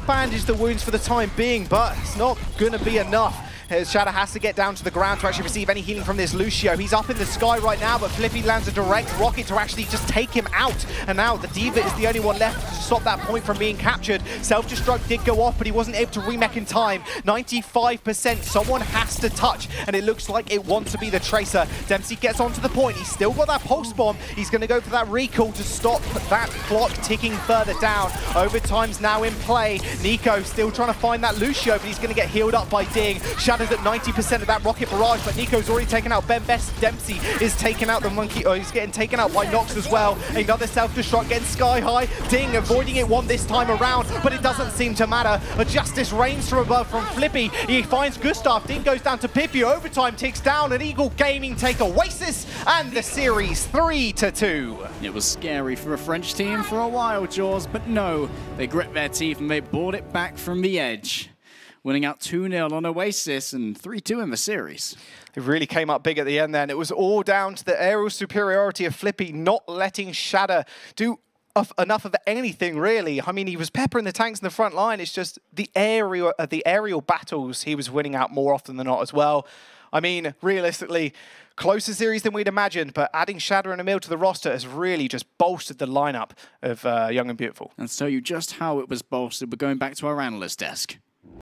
bandage the wounds for the time being, but it's not going to be enough. Shadow has to get down to the ground to actually receive any healing from this Lucio. He's up in the sky right now, but Flippy lands a direct rocket to actually just take him out. And now the Diva is the only one left to stop that point from being captured. Self-destruct did go off, but he wasn't able to remech in time. 95%. Someone has to touch, and it looks like it wants to be the Tracer. Dempsey gets onto the point. He's still got that pulse bomb. He's going to go for that recall to stop that clock ticking further down. Overtime's now in play. Nico still trying to find that Lucio, but he's going to get healed up by Ding. Shadow's at 90% of that rocket barrage, but Nico's already taken out Bembest. Dempsey is taking out the monkey. Oh, he's getting taken out by Nox as well. Another self-destruct getting sky high. Ding avoiding it one this time around, but it doesn't seem to matter. A Justice reigns from above from Flippy. He finds Gustav. Ding goes down to Pippy. Overtime ticks down, and Eagle Gaming take Oasis and the series 3-2. It was scary for a French team for a while, Jaws, but no, they grit their teeth and they brought it back from the edge, winning out 2-0 on Oasis and 3-2 in the series. It really came up big at the end then. It was all down to the aerial superiority of Flippy not letting Shadow do enough of anything, really. I mean, he was peppering the tanks in the front line. It's just the aerial battles he was winning out more often than not as well. I mean, realistically, closer series than we'd imagined, but adding Shadow and Emil to the roster has really just bolstered the lineup of Young and Beautiful. And so you just how it was bolstered, we're going back to our analyst desk.